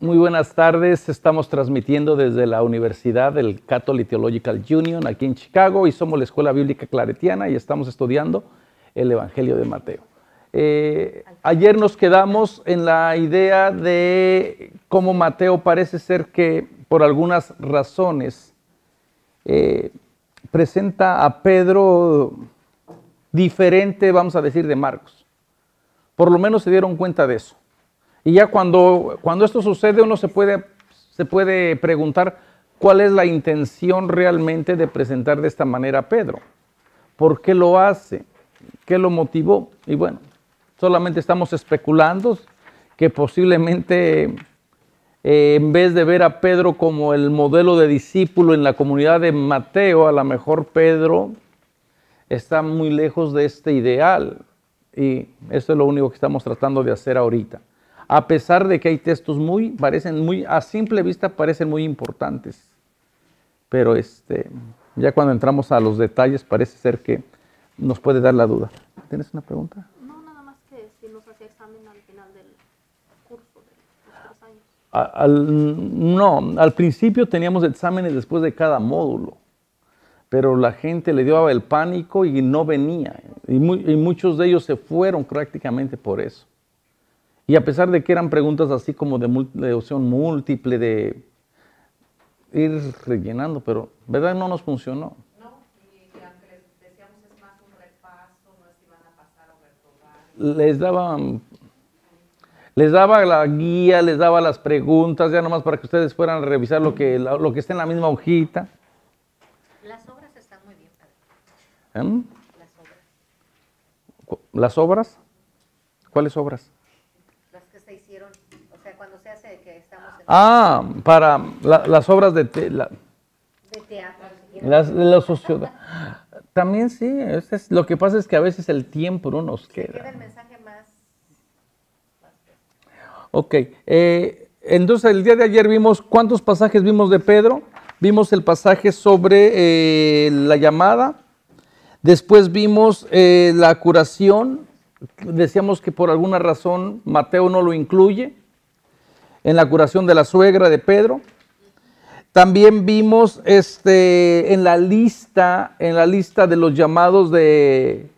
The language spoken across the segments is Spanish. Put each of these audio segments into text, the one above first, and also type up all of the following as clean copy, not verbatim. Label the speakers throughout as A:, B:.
A: Muy buenas tardes, estamos transmitiendo desde la Universidad del Catholic Theological Union aquí en Chicago y somos la Escuela Bíblica Claretiana y estamos estudiando el Evangelio de Mateo. Ayer nos quedamos en la idea de cómo Mateo parece ser que por algunas razones presenta a Pedro diferente, vamos a decir, de Marcos. Por lo menos se dieron cuenta de eso. Y ya cuando esto sucede, uno se puede preguntar cuál es la intención realmente de presentar de esta manera a Pedro. ¿Por qué lo hace? ¿Qué lo motivó? Y bueno, solamente estamos especulando que posiblemente en vez de ver a Pedro como el modelo de discípulo en la comunidad de Mateo, a lo mejor Pedro está muy lejos de este ideal. Y eso es lo único que estamos tratando de hacer ahorita. A pesar de que hay textos a simple vista parecen muy importantes. Pero ya cuando entramos a los detalles parece ser que nos puede dar la duda. ¿Tienes una pregunta?
B: No, nada más que si nos hacía examen al final del curso de los 3 años.
A: No, al principio teníamos exámenes después de cada módulo. Pero la gente le dio el pánico y no venía. Y muchos de ellos se fueron prácticamente por eso. Y a pesar de que eran preguntas así como de opción múltiple, de ir rellenando, pero ¿verdad? No nos funcionó.
C: No, y aunque les decíamos es más un repaso, no es que van a pasar o reprobar.
A: Les daba la guía, les daba las preguntas, ya nomás para que ustedes fueran a revisar lo que está en la misma hojita.
C: Las obras están muy bien, padre.
A: ¿Eh?
C: Las obras.
A: ¿Las obras? ¿Cuáles obras?
C: Las que se hicieron, o sea, cuando se hace que estamos en...
A: Para las obras de
C: teatro.
A: de la sociedad. También sí, lo que pasa es que a veces el tiempo no nos queda.
C: Queda el mensaje más...
A: Ok, entonces el día de ayer vimos, ¿cuántos pasajes vimos de Pedro? Vimos el pasaje sobre la llamada, después vimos la curación, decíamos que por alguna razón Mateo no lo incluye en la curación de la suegra de Pedro. También vimos en la lista de los llamados que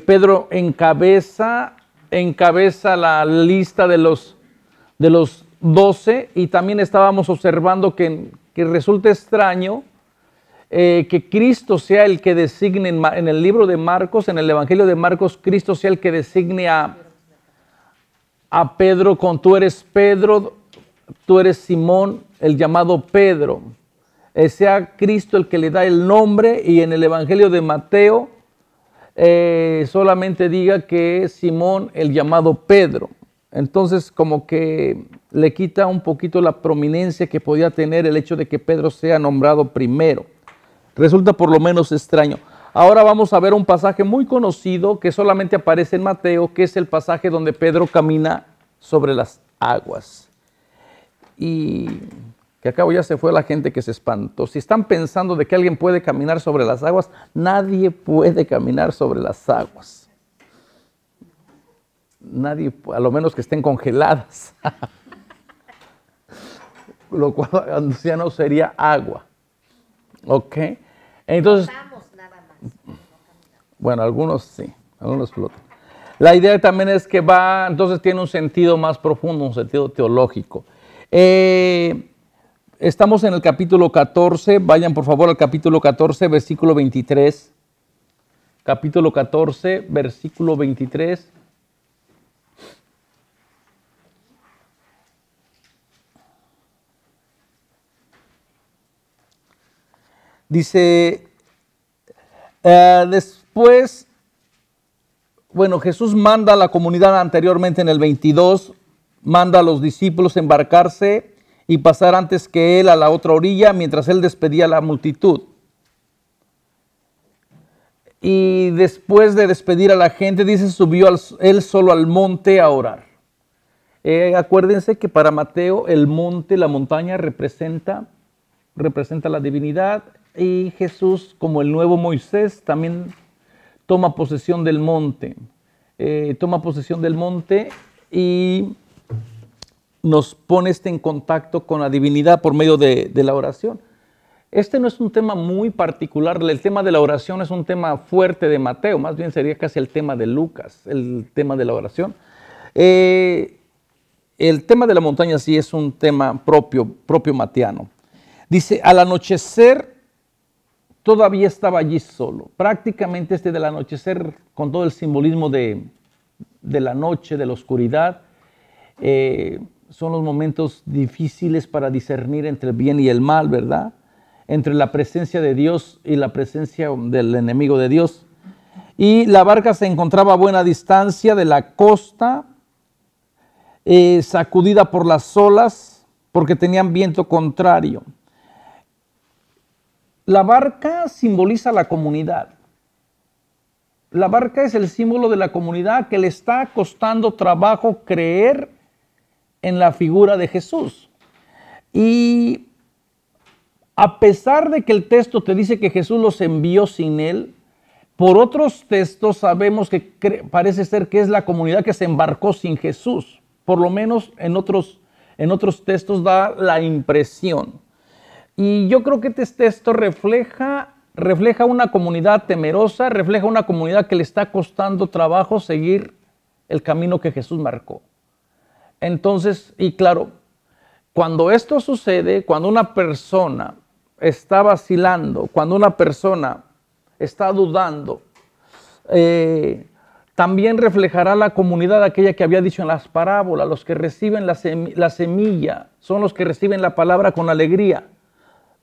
A: Pedro encabeza la lista de los 12, y también estábamos observando que resulta extraño que Cristo sea el que designe en el libro de Marcos, en el Evangelio de Marcos, Cristo sea el que designe a Pedro con tú eres Pedro, tú eres Simón, el llamado Pedro. Sea Cristo el que le da el nombre, y en el Evangelio de Mateo solamente diga que es Simón, el llamado Pedro. Entonces como que le quita un poquito la prominencia que podía tener el hecho de que Pedro sea nombrado primero. Resulta por lo menos extraño. Ahora vamos a ver un pasaje muy conocido que solamente aparece en Mateo, que es el pasaje donde Pedro camina sobre las aguas. Y que a cabo ya se fue la gente que se espantó. Si están pensando de que alguien puede caminar sobre las aguas, nadie puede caminar sobre las aguas. Nadie, a lo menos que estén congeladas. Lo cual ya no sería agua. ¿Ok? Entonces,
C: nada más.
A: bueno, algunos sí, algunos flotan. La idea también es que entonces tiene un sentido más profundo, un sentido teológico. Estamos en el capítulo 14, vayan por favor al capítulo 14, versículo 23. Capítulo 14, versículo 23. Dice, después, bueno, Jesús manda a la comunidad anteriormente en el 22, manda a los discípulos embarcarse y pasar antes que él a la otra orilla, mientras él despedía a la multitud. Y después de despedir a la gente, dice, subió él solo al monte a orar. Acuérdense que para Mateo el monte, la montaña, representa la divinidad. Y Jesús, como el nuevo Moisés, también toma posesión del monte. Y nos pone en contacto con la divinidad por medio de la oración. Este no es un tema muy particular, el tema de la oración es un tema fuerte de Mateo, más bien sería casi el tema de Lucas, el tema de la oración. El tema de la montaña sí es un tema propio mateano. Dice, al anochecer todavía estaba allí solo. Prácticamente del anochecer, con todo el simbolismo de la noche, de la oscuridad, son los momentos difíciles para discernir entre el bien y el mal, ¿verdad? Entre la presencia de Dios y la presencia del enemigo de Dios. Y la barca se encontraba a buena distancia de la costa, sacudida por las olas, porque tenían viento contrario. La barca simboliza la comunidad. La barca es el símbolo de la comunidad que le está costando trabajo creer en la figura de Jesús. Y a pesar de que el texto te dice que Jesús los envió sin él, por otros textos sabemos que parece ser que es la comunidad que se embarcó sin Jesús. Por lo menos en otros textos da la impresión. Y yo creo que este texto refleja una comunidad temerosa, refleja una comunidad que le está costando trabajo seguir el camino que Jesús marcó. Entonces, y claro, cuando esto sucede, cuando una persona está vacilando, cuando una persona está dudando, también reflejará la comunidad aquella que había dicho en las parábolas. Los que reciben la semilla son los que reciben la palabra con alegría,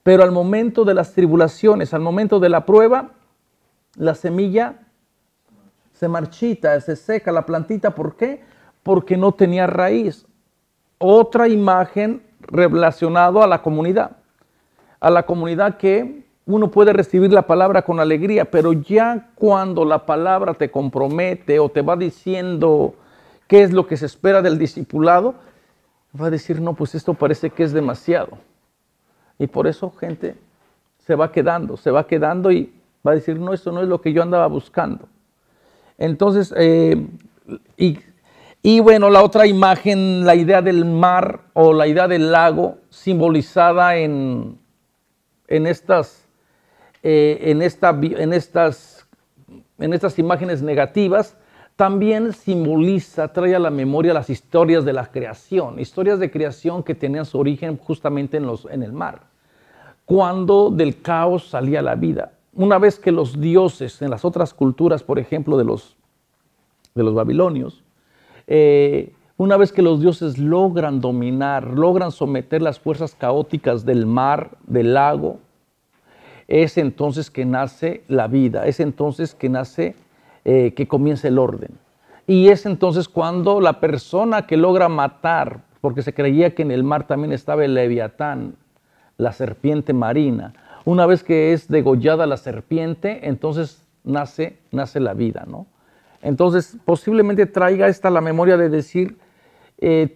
A: pero al momento de las tribulaciones, al momento de la prueba, la semilla se marchita, se seca la plantita. ¿Por qué? Porque no tenía raíz. Otra imagen relacionada a la comunidad que uno puede recibir la palabra con alegría, pero ya cuando la palabra te compromete o te va diciendo qué es lo que se espera del discipulado, va a decir, no, pues esto parece que es demasiado. Y por eso gente se va quedando y va a decir, no, esto no es lo que yo andaba buscando. Entonces, y bueno, la otra imagen, la idea del mar o la idea del lago, simbolizada en estas imágenes negativas, también simboliza, trae a la memoria las historias de la creación, historias de creación que tenían su origen justamente en el mar, cuando del caos salía la vida. Una vez que los dioses en las otras culturas, por ejemplo de los babilonios, una vez que los dioses logran dominar, logran someter las fuerzas caóticas del mar, del lago, es entonces que nace la vida, es entonces que nace, que comienza el orden. Y es entonces cuando la persona que logra matar, porque se creía que en el mar también estaba el leviatán, la serpiente marina, una vez que es degollada la serpiente, entonces nace la vida, ¿no? Entonces posiblemente traiga esta la memoria de decir,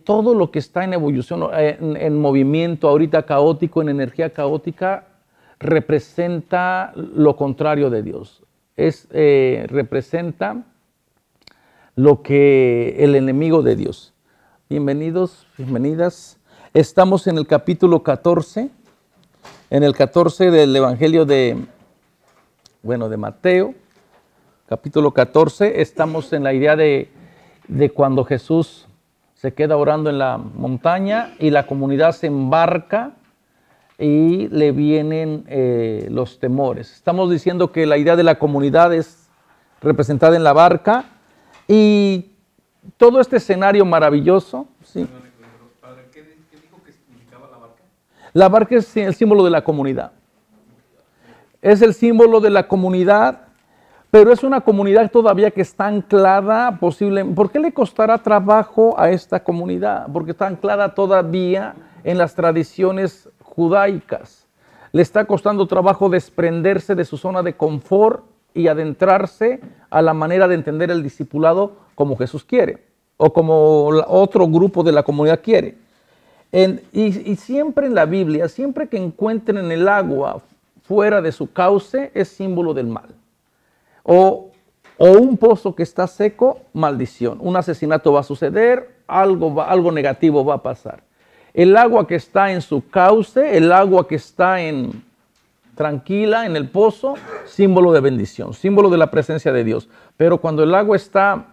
A: todo lo que está en evolución, en movimiento, ahorita caótico, en energía caótica, representa lo contrario de Dios. Representa lo que el enemigo de Dios. Bienvenidos, bienvenidas. Estamos en el capítulo 14, en el 14 del Evangelio de Mateo, capítulo 14. Estamos en la idea de cuando Jesús se queda orando en la montaña y la comunidad se embarca y le vienen los temores. Estamos diciendo que la idea de la comunidad es representada en la barca y todo este escenario maravilloso. Sí.
D: Padre, ¿qué dijo que significaba la barca?
A: La barca es el símbolo de la comunidad. Es el símbolo de la comunidad, pero es una comunidad todavía que está anclada posiblemente. ¿Por qué le costará trabajo a esta comunidad? Porque está anclada todavía en las tradiciones judaicas. Le está costando trabajo desprenderse de su zona de confort y adentrarse a la manera de entender el discipulado como Jesús quiere o como otro grupo de la comunidad quiere. Y siempre en la Biblia, siempre que encuentren el agua fuera de su cauce, es símbolo del mal. O un pozo que está seco, maldición. Un asesinato va a suceder, algo negativo va a pasar. El agua que está en su cauce, el agua que está tranquila en el pozo, símbolo de bendición, símbolo de la presencia de Dios. Pero cuando el agua está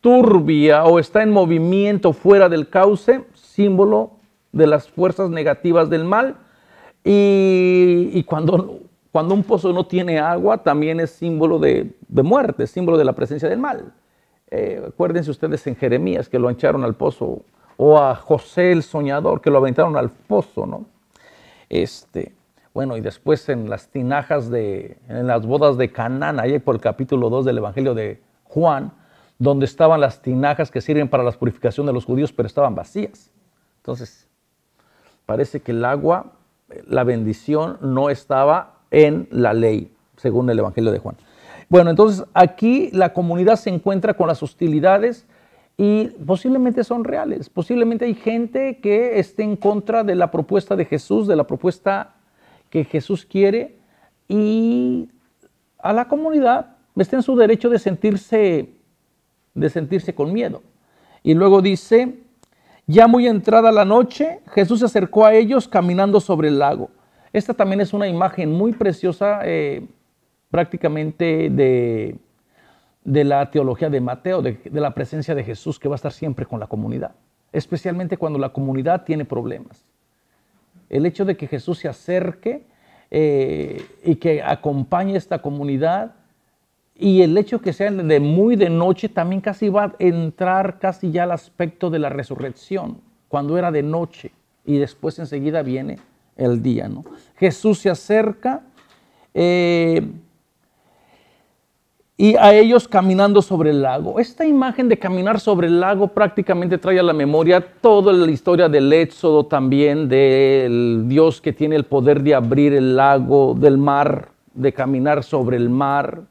A: turbia o está en movimiento fuera del cauce, símbolo de las fuerzas negativas del mal. Y cuando un pozo no tiene agua, también es símbolo de muerte, símbolo de la presencia del mal. Acuérdense ustedes en Jeremías que lo echaron al pozo, o a José el soñador que lo aventaron al pozo, ¿no? Bueno, y después en las tinajas en las bodas de Canaán, ahí por el capítulo 2 del Evangelio de Juan, donde estaban las tinajas que sirven para la purificación de los judíos, pero estaban vacías. Entonces, parece que el agua, la bendición, no estaba en la ley, según el Evangelio de Juan. Bueno, entonces aquí la comunidad se encuentra con las hostilidades y posiblemente son reales. Posiblemente hay gente que esté en contra de la propuesta de Jesús, de la propuesta que Jesús quiere, y a la comunidad está en su derecho de sentirse con miedo. Y luego dice, ya muy entrada la noche, Jesús se acercó a ellos caminando sobre el lago. Esta también es una imagen muy preciosa, prácticamente de la teología de Mateo, de la presencia de Jesús que va a estar siempre con la comunidad, especialmente cuando la comunidad tiene problemas. El hecho de que Jesús se acerque y que acompañe esta comunidad, y el hecho que sea muy de noche, también casi va a entrar casi ya al aspecto de la resurrección, cuando era de noche y después enseguida viene el día, ¿no? Jesús se acerca y a ellos caminando sobre el lago. Esta imagen de caminar sobre el lago prácticamente trae a la memoria toda la historia del Éxodo también, del Dios que tiene el poder de abrir el lago, del mar, de caminar sobre el mar.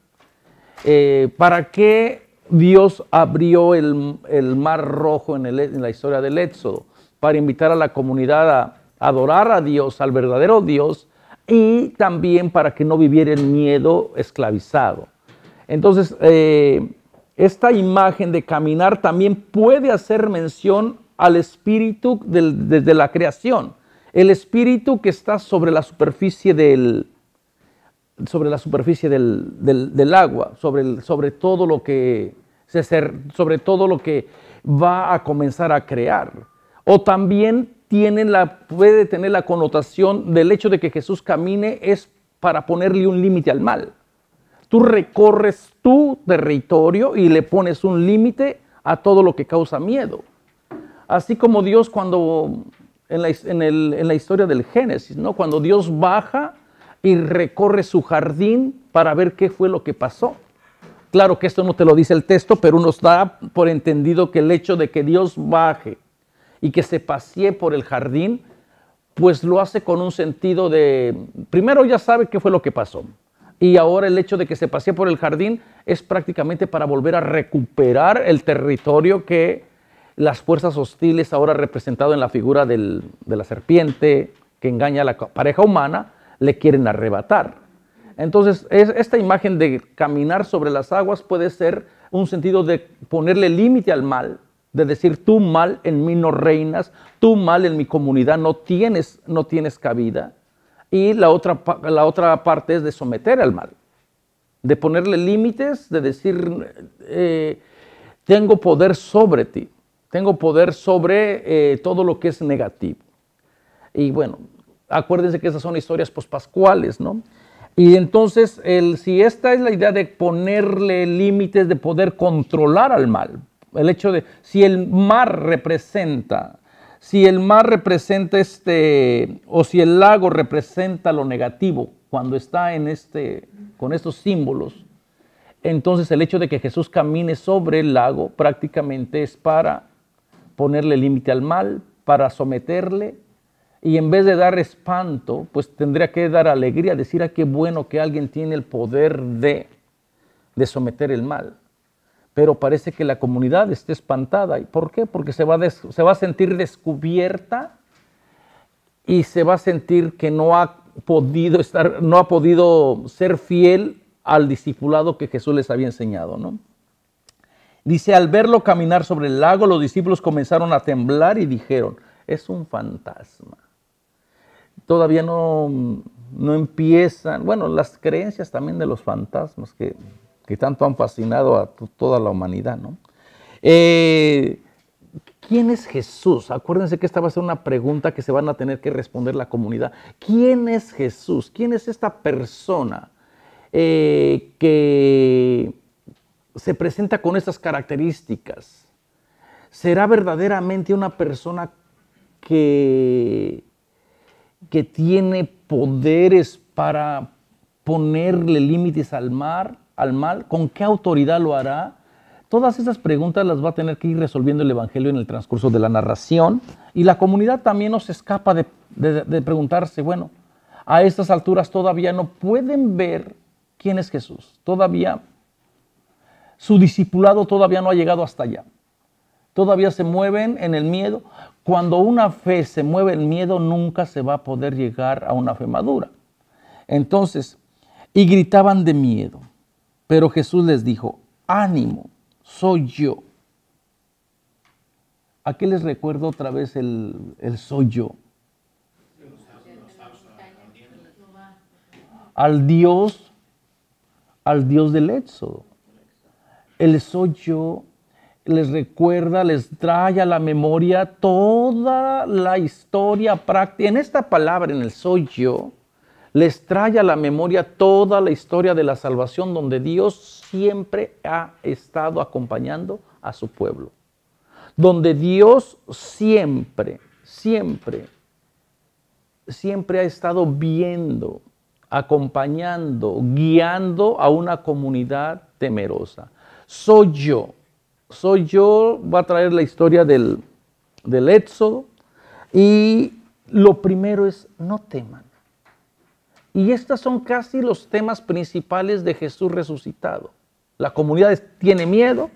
A: ¿Para qué Dios abrió el mar rojo en la historia del Éxodo? Para invitar a la comunidad a adorar a Dios, al verdadero Dios, y también para que no viviera el miedo esclavizado. Entonces, esta imagen de caminar también puede hacer mención al espíritu desde la creación. El espíritu que está sobre la superficie del agua, sobre todo lo que va a comenzar a crear. O también puede tener la connotación del hecho de que Jesús camine es para ponerle un límite al mal. Tú recorres tu territorio y le pones un límite a todo lo que causa miedo. Así como Dios cuando en la historia del Génesis, ¿no? Cuando Dios baja y recorre su jardín para ver qué fue lo que pasó. Claro que esto no te lo dice el texto, pero uno da por entendido que el hecho de que Dios baje y que se pasee por el jardín, pues lo hace con un sentido de, primero ya sabe qué fue lo que pasó. Y ahora el hecho de que se pasee por el jardín es prácticamente para volver a recuperar el territorio que las fuerzas hostiles, ahora representado en la figura de la serpiente que engaña a la pareja humana, le quieren arrebatar. Entonces, esta imagen de caminar sobre las aguas puede ser un sentido de ponerle límite al mal, de decir, tú mal en mí no reinas, tú mal en mi comunidad no tienes cabida. Y la otra parte es de someter al mal, de ponerle límites, de decir, tengo poder sobre ti, tengo poder sobre todo lo que es negativo. Y bueno, acuérdense que esas son historias pospascuales, ¿no? Y entonces, si esta es la idea de ponerle límites, de poder controlar al mal, el hecho de, si el mar representa o si el lago representa lo negativo, cuando está con estos símbolos, entonces el hecho de que Jesús camine sobre el lago prácticamente es para ponerle límite al mal, para someterle, y en vez de dar espanto, pues tendría que dar alegría, decir, qué bueno que alguien tiene el poder de someter el mal. Pero parece que la comunidad está espantada. ¿Y por qué? Porque se va a sentir descubierta y se va a sentir que no ha podido ser fiel al discipulado que Jesús les había enseñado, ¿no? Dice, al verlo caminar sobre el lago, los discípulos comenzaron a temblar y dijeron, es un fantasma. Todavía no empiezan, bueno, las creencias también de los fantasmas que tanto han fascinado a toda la humanidad, ¿no? ¿Quién es Jesús? Acuérdense que esta va a ser una pregunta que se van a tener que responder la comunidad. ¿Quién es Jesús? ¿Quién es esta persona que se presenta con estas características? ¿Será verdaderamente una persona que tiene poderes para ponerle límites al mal? ¿Con qué autoridad lo hará? Todas esas preguntas las va a tener que ir resolviendo el Evangelio en el transcurso de la narración. Y la comunidad también no se escapa de preguntarse, bueno, a estas alturas todavía no pueden ver quién es Jesús. Todavía, su discipulado todavía no ha llegado hasta allá. Todavía se mueven en el miedo. Cuando una fe se mueve en miedo, nunca se va a poder llegar a una fe madura. Entonces, y gritaban de miedo. Pero Jesús les dijo, ánimo, soy yo. ¿A qué les recuerdo otra vez el soy yo? Al Dios del Éxodo. El soy yo les recuerda, les trae a la memoria toda la historia práctica. En esta palabra, en el soy yo, les trae a la memoria toda la historia de la salvación donde Dios siempre ha estado acompañando a su pueblo. Donde Dios siempre ha estado viendo, acompañando, guiando a una comunidad temerosa. Soy yo va a traer la historia del Éxodo y lo primero es no teman. Y estos son casi los temas principales de Jesús resucitado. La comunidad tiene miedo,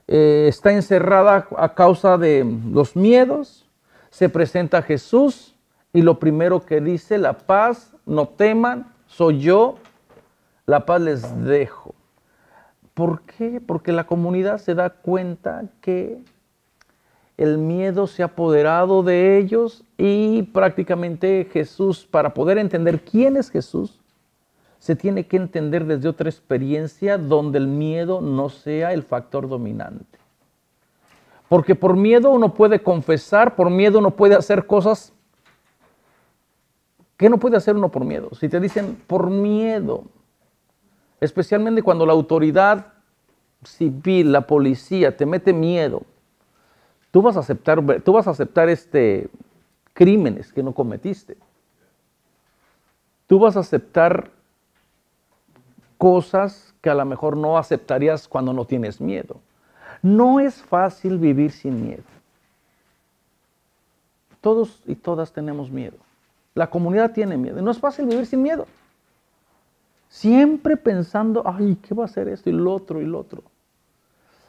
A: está encerrada a causa de los miedos, se presenta Jesús y lo primero que dice, la paz, no teman, soy yo, la paz les dejo. ¿Por qué? Porque la comunidad se da cuenta que el miedo se ha apoderado de ellos y prácticamente Jesús, para poder entender quién es Jesús, se tiene que entender desde otra experiencia donde el miedo no sea el factor dominante. Porque por miedo uno puede confesar, por miedo uno puede hacer cosas. ¿Qué no puede hacer uno por miedo? Si te dicen por miedo, especialmente cuando la autoridad civil, la policía, te mete miedo, tú vas a aceptar crímenes que no cometiste. Tú vas a aceptar cosas que a lo mejor no aceptarías cuando no tienes miedo. No es fácil vivir sin miedo. Todos y todas tenemos miedo. La comunidad tiene miedo. No es fácil vivir sin miedo. Siempre pensando, ay, ¿qué va a hacer esto y lo otro y lo otro?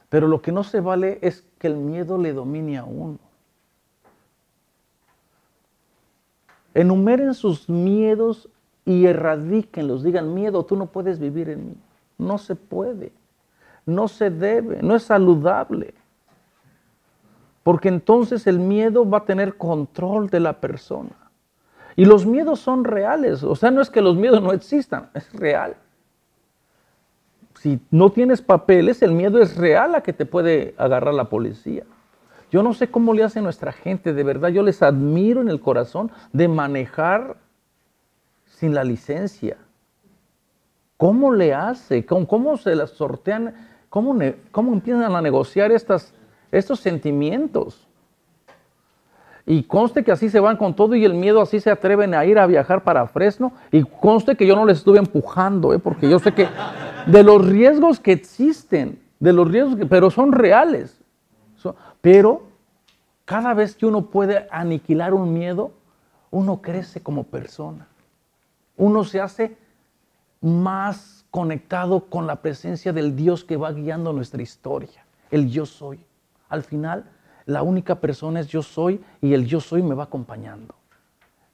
A: Pero lo que no se vale es que el miedo le domine a uno. Enumeren sus miedos y erradíquenlos. Digan, miedo, tú no puedes vivir en mí. No se puede. No se debe. No es saludable. Porque entonces el miedo va a tener control de la persona. Y los miedos son reales. O sea, no es que los miedos no existan. Es real. Si no tienes papeles, el miedo es real a que te puede agarrar la policía. Yo no sé cómo le hace nuestra gente, de verdad, yo les admiro en el corazón de manejar sin la licencia. ¿Cómo le hace? ¿Cómo se las sortean? ¿Cómo empiezan a negociar estos sentimientos? Y conste que así se van con todo y el miedo así se atreven a ir a viajar para Fresno. Y conste que yo no les estuve empujando, porque yo sé que de los riesgos que existen, pero son reales. Pero cada vez que uno puede aniquilar un miedo, uno crece como persona. Uno se hace más conectado con la presencia del Dios que va guiando nuestra historia. El yo soy. Al final, la única persona es yo soy y el yo soy me va acompañando.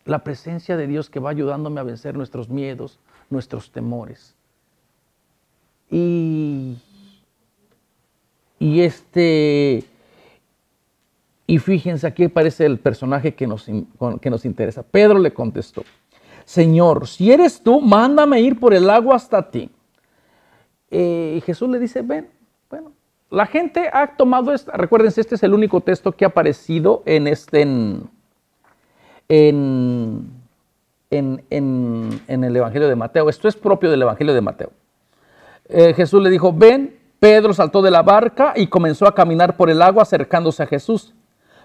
A: La presencia de Dios que va ayudándome a vencer nuestros miedos, nuestros temores. Y Y fíjense, aquí aparece el personaje que nos interesa. Pedro le contestó: Señor, si eres tú, mándame ir por el agua hasta ti. Y Jesús le dice: ven. Bueno, la gente ha tomado esta. Recuérdense, este es el único texto que ha aparecido en el Evangelio de Mateo. Esto es propio del Evangelio de Mateo. Jesús le dijo: ven. Pedro saltó de la barca y comenzó a caminar por el agua acercándose a Jesús.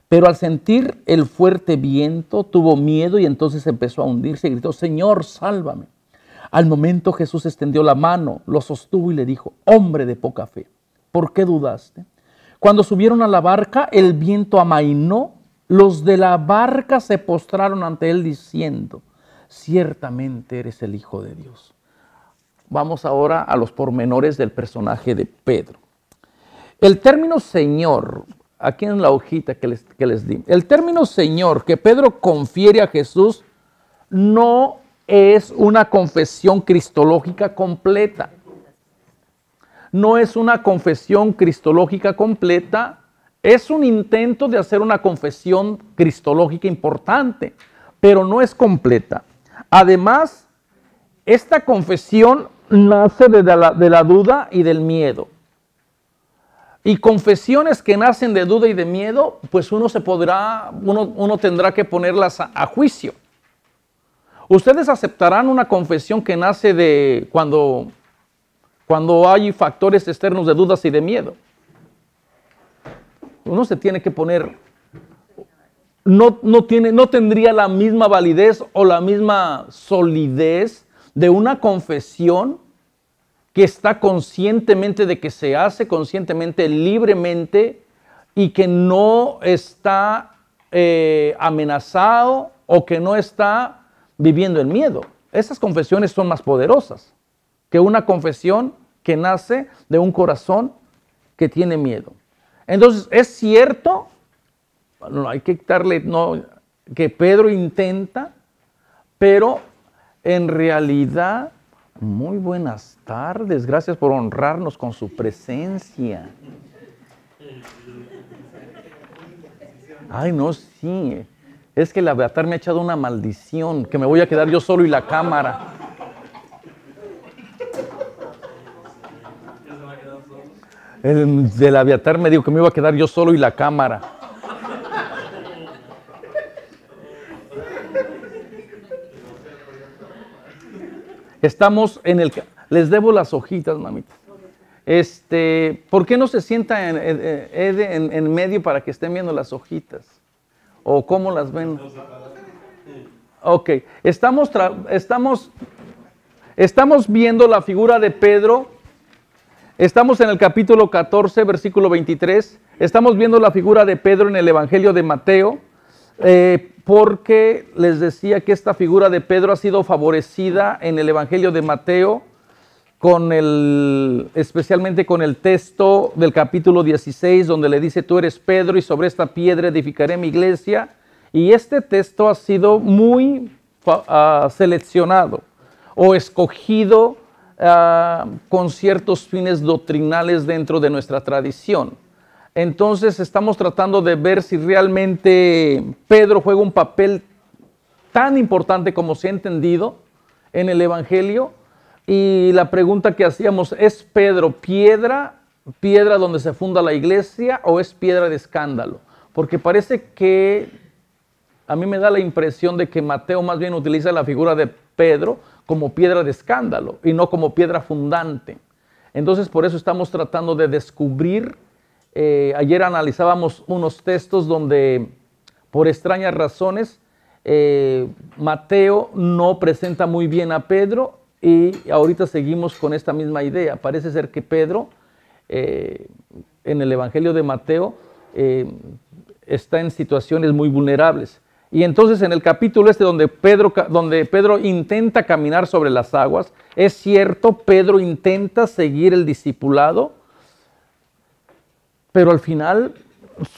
A: Pero al sentir el fuerte viento, tuvo miedo y entonces empezó a hundirse y gritó: Señor, sálvame. Al momento Jesús extendió la mano, lo sostuvo y le dijo: hombre de poca fe, ¿por qué dudaste? Cuando subieron a la barca, el viento amainó. Los de la barca se postraron ante él diciendo: ciertamente eres el Hijo de Dios. Vamos ahora a los pormenores del personaje de Pedro. El término Señor, aquí en la hojita que les di, el término Señor que Pedro confiere a Jesús no es una confesión cristológica completa. No es una confesión cristológica completa, es un intento de hacer una confesión cristológica importante, pero no es completa. Además, esta confesión nace de la duda y del miedo. Y confesiones que nacen de duda y de miedo, pues uno tendrá que ponerlas a juicio. ¿Ustedes aceptarán una confesión que nace de cuando hay factores externos de dudas y de miedo? Uno se tiene que poner, no tendría la misma validez o la misma solidez de una confesión que está conscientemente de que se hace, conscientemente, libremente, y que no está amenazado o que no está viviendo el miedo. Esas confesiones son más poderosas que una confesión que nace de un corazón que tiene miedo. Entonces, es cierto, no hay que quitarle, que Pedro intenta, pero en realidad, muy buenas tardes, gracias por honrarnos con su presencia. Ay, no, sí, es que la Beatar me ha echado una maldición, que me voy a quedar yo solo y la cámara. El de la Beatar me dijo que me iba a quedar yo solo y la cámara. Estamos les debo las hojitas, mamita. ¿Por qué no se sienta en medio para que estén viendo las hojitas? ¿O cómo las ven? Ok, estamos viendo la figura de Pedro. Estamos en el capítulo 14, versículo 23. Estamos viendo la figura de Pedro en el Evangelio de Mateo, porque les decía que esta figura de Pedro ha sido favorecida en el Evangelio de Mateo, especialmente con el texto del capítulo 16, donde le dice: tú eres Pedro y sobre esta piedra edificaré mi iglesia. Y este texto ha sido muy seleccionado o escogido con ciertos fines doctrinales dentro de nuestra tradición. Entonces estamos tratando de ver si realmente Pedro juega un papel tan importante como se ha entendido en el Evangelio. Y la pregunta que hacíamos: ¿es Pedro piedra donde se funda la iglesia, o es piedra de escándalo? Porque parece que a mí me da la impresión de que Mateo más bien utiliza la figura de Pedro como piedra de escándalo y no como piedra fundante. Entonces, por eso estamos tratando de descubrir. Ayer analizábamos unos textos donde, por extrañas razones, Mateo no presenta muy bien a Pedro, y ahorita seguimos con esta misma idea. Parece ser que Pedro, en el Evangelio de Mateo, está en situaciones muy vulnerables. Y entonces en el capítulo donde Pedro intenta caminar sobre las aguas, es cierto, Pedro intenta seguir el discipulado, pero al final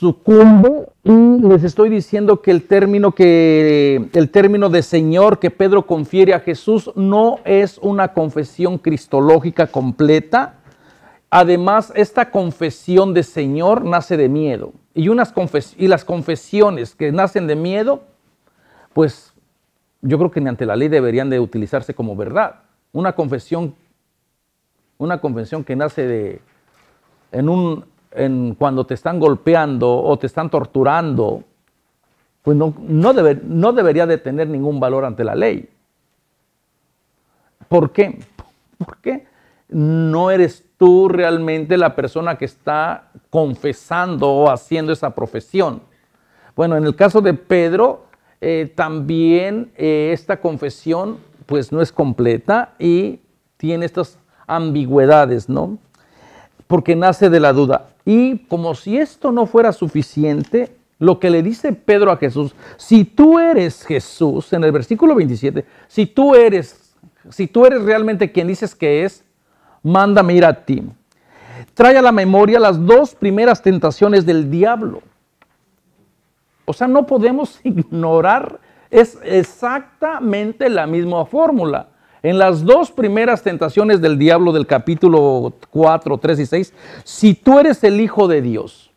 A: sucumbe, y les estoy diciendo que el término de Señor que Pedro confiere a Jesús no es una confesión cristológica completa, además, esta confesión de Señor nace de miedo. Y las confesiones que nacen de miedo, pues yo creo que ni ante la ley deberían de utilizarse como verdad. Una confesión que nace cuando te están golpeando o te están torturando, pues no debería de tener ningún valor ante la ley. ¿Por qué? Porque no eres tú realmente la persona que está confesando o haciendo esa profesión. Bueno, en el caso de Pedro, también esta confesión pues no es completa y tiene estas ambigüedades, ¿no? Porque nace de la duda. Y como si esto no fuera suficiente, lo que le dice Pedro a Jesús, si tú eres Jesús, en el versículo 27, si tú eres realmente quien dices que es, mándame ir a ti. Trae a la memoria las dos primeras tentaciones del diablo. O sea, no podemos ignorar, es exactamente la misma fórmula. En las dos primeras tentaciones del diablo del capítulo 4, 3 y 6, si tú eres el Hijo de Dios.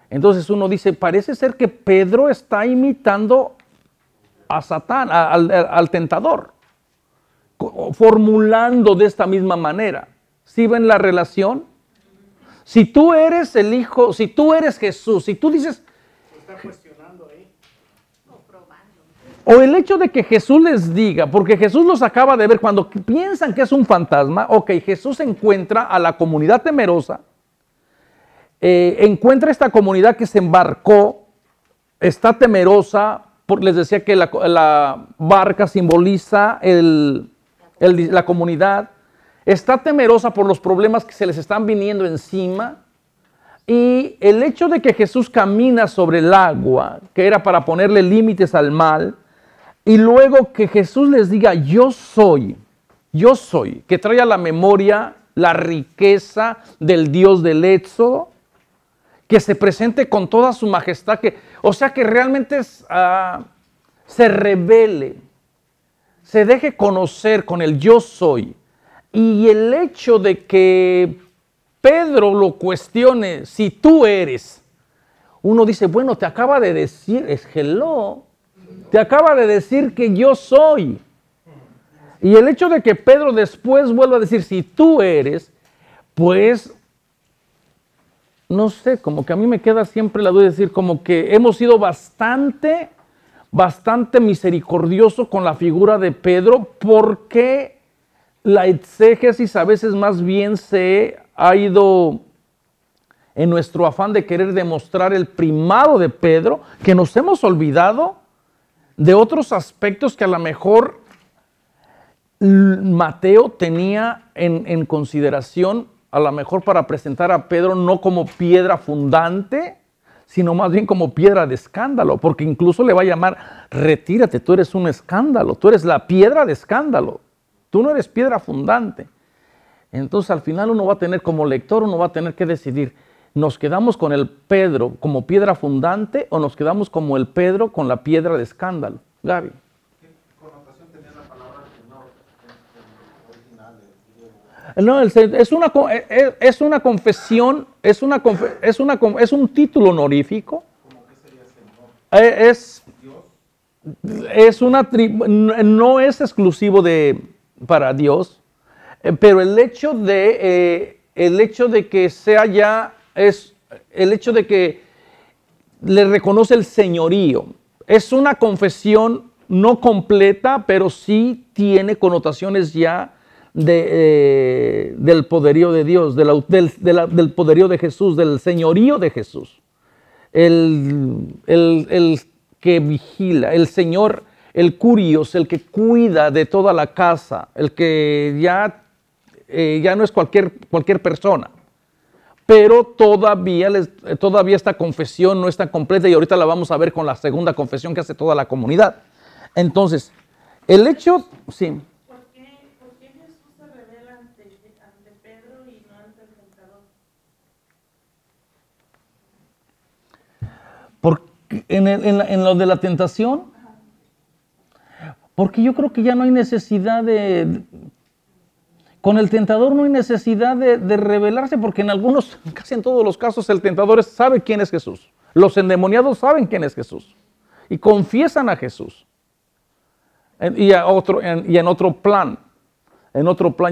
A: Entonces uno dice, parece ser que Pedro está imitando a Satán, al tentador, formulando de esta misma manera. ¿Sí ven la relación? Si tú eres el Hijo, si tú eres Jesús, si tú dices...
D: Está cuestionando ahí.
A: O el hecho de que Jesús les diga, porque Jesús los acaba de ver, cuando piensan que es un fantasma, ok, Jesús encuentra a la comunidad temerosa, encuentra esta comunidad que se embarcó, está temerosa, les decía que la barca simboliza la comunidad, está temerosa por los problemas que se les están viniendo encima, y el hecho de que Jesús camina sobre el agua, que era para ponerle límites al mal, y luego que Jesús les diga, yo soy, que trae a la memoria la riqueza del Dios del Éxodo, que se presente con toda su majestad, o sea que realmente se revele, se deje conocer con el yo soy. Y el hecho de que Pedro lo cuestione, si tú eres, uno dice, bueno, te acaba de decir, te acaba de decir que yo soy. Y el hecho de que Pedro después vuelva a decir, si tú eres, pues, no sé, como que a mí me queda siempre la duda de decir, como que hemos sido bastante misericordiosos con la figura de Pedro, porque la exégesis a veces más bien se ha ido en nuestro afán de querer demostrar el primado de Pedro, que nos hemos olvidado de otros aspectos que a lo mejor Mateo tenía en consideración, a lo mejor para presentar a Pedro no como piedra fundante, sino más bien como piedra de escándalo, porque incluso le va a llamar, retírate, tú eres un escándalo, tú eres la piedra de escándalo, tú no eres piedra fundante. Entonces al final uno va a tener como lector, uno va a tener que decidir, ¿nos quedamos con el Pedro como piedra fundante o nos quedamos como el Pedro con la piedra de escándalo? Gaby.
D: ¿Qué connotación tenía la palabra Señor en el original del griego?
A: No, es una confesión, es un título honorífico.
D: ¿Cómo que sería Señor?
A: No es exclusivo para Dios, pero el hecho de que sea ya, es el hecho de que le reconoce el señorío. Es una confesión no completa, pero sí tiene connotaciones ya del poderío de Dios, del poderío de Jesús, del señorío de Jesús. El que vigila, el Señor, el curios, el que cuida de toda la casa, el que ya no es cualquier persona. Pero todavía esta confesión no está completa y ahorita la vamos a ver con la segunda confesión que hace toda la comunidad. Entonces, el hecho, sí.
E: ¿Por qué Jesús se revela ante Pedro y no ante el tentador?
A: En lo de la tentación, porque yo creo que ya no hay necesidad Con el tentador no hay necesidad de revelarse, porque en algunos, casi en todos los casos, el tentador sabe quién es Jesús. Los endemoniados saben quién es Jesús y confiesan a Jesús. Y en otro plan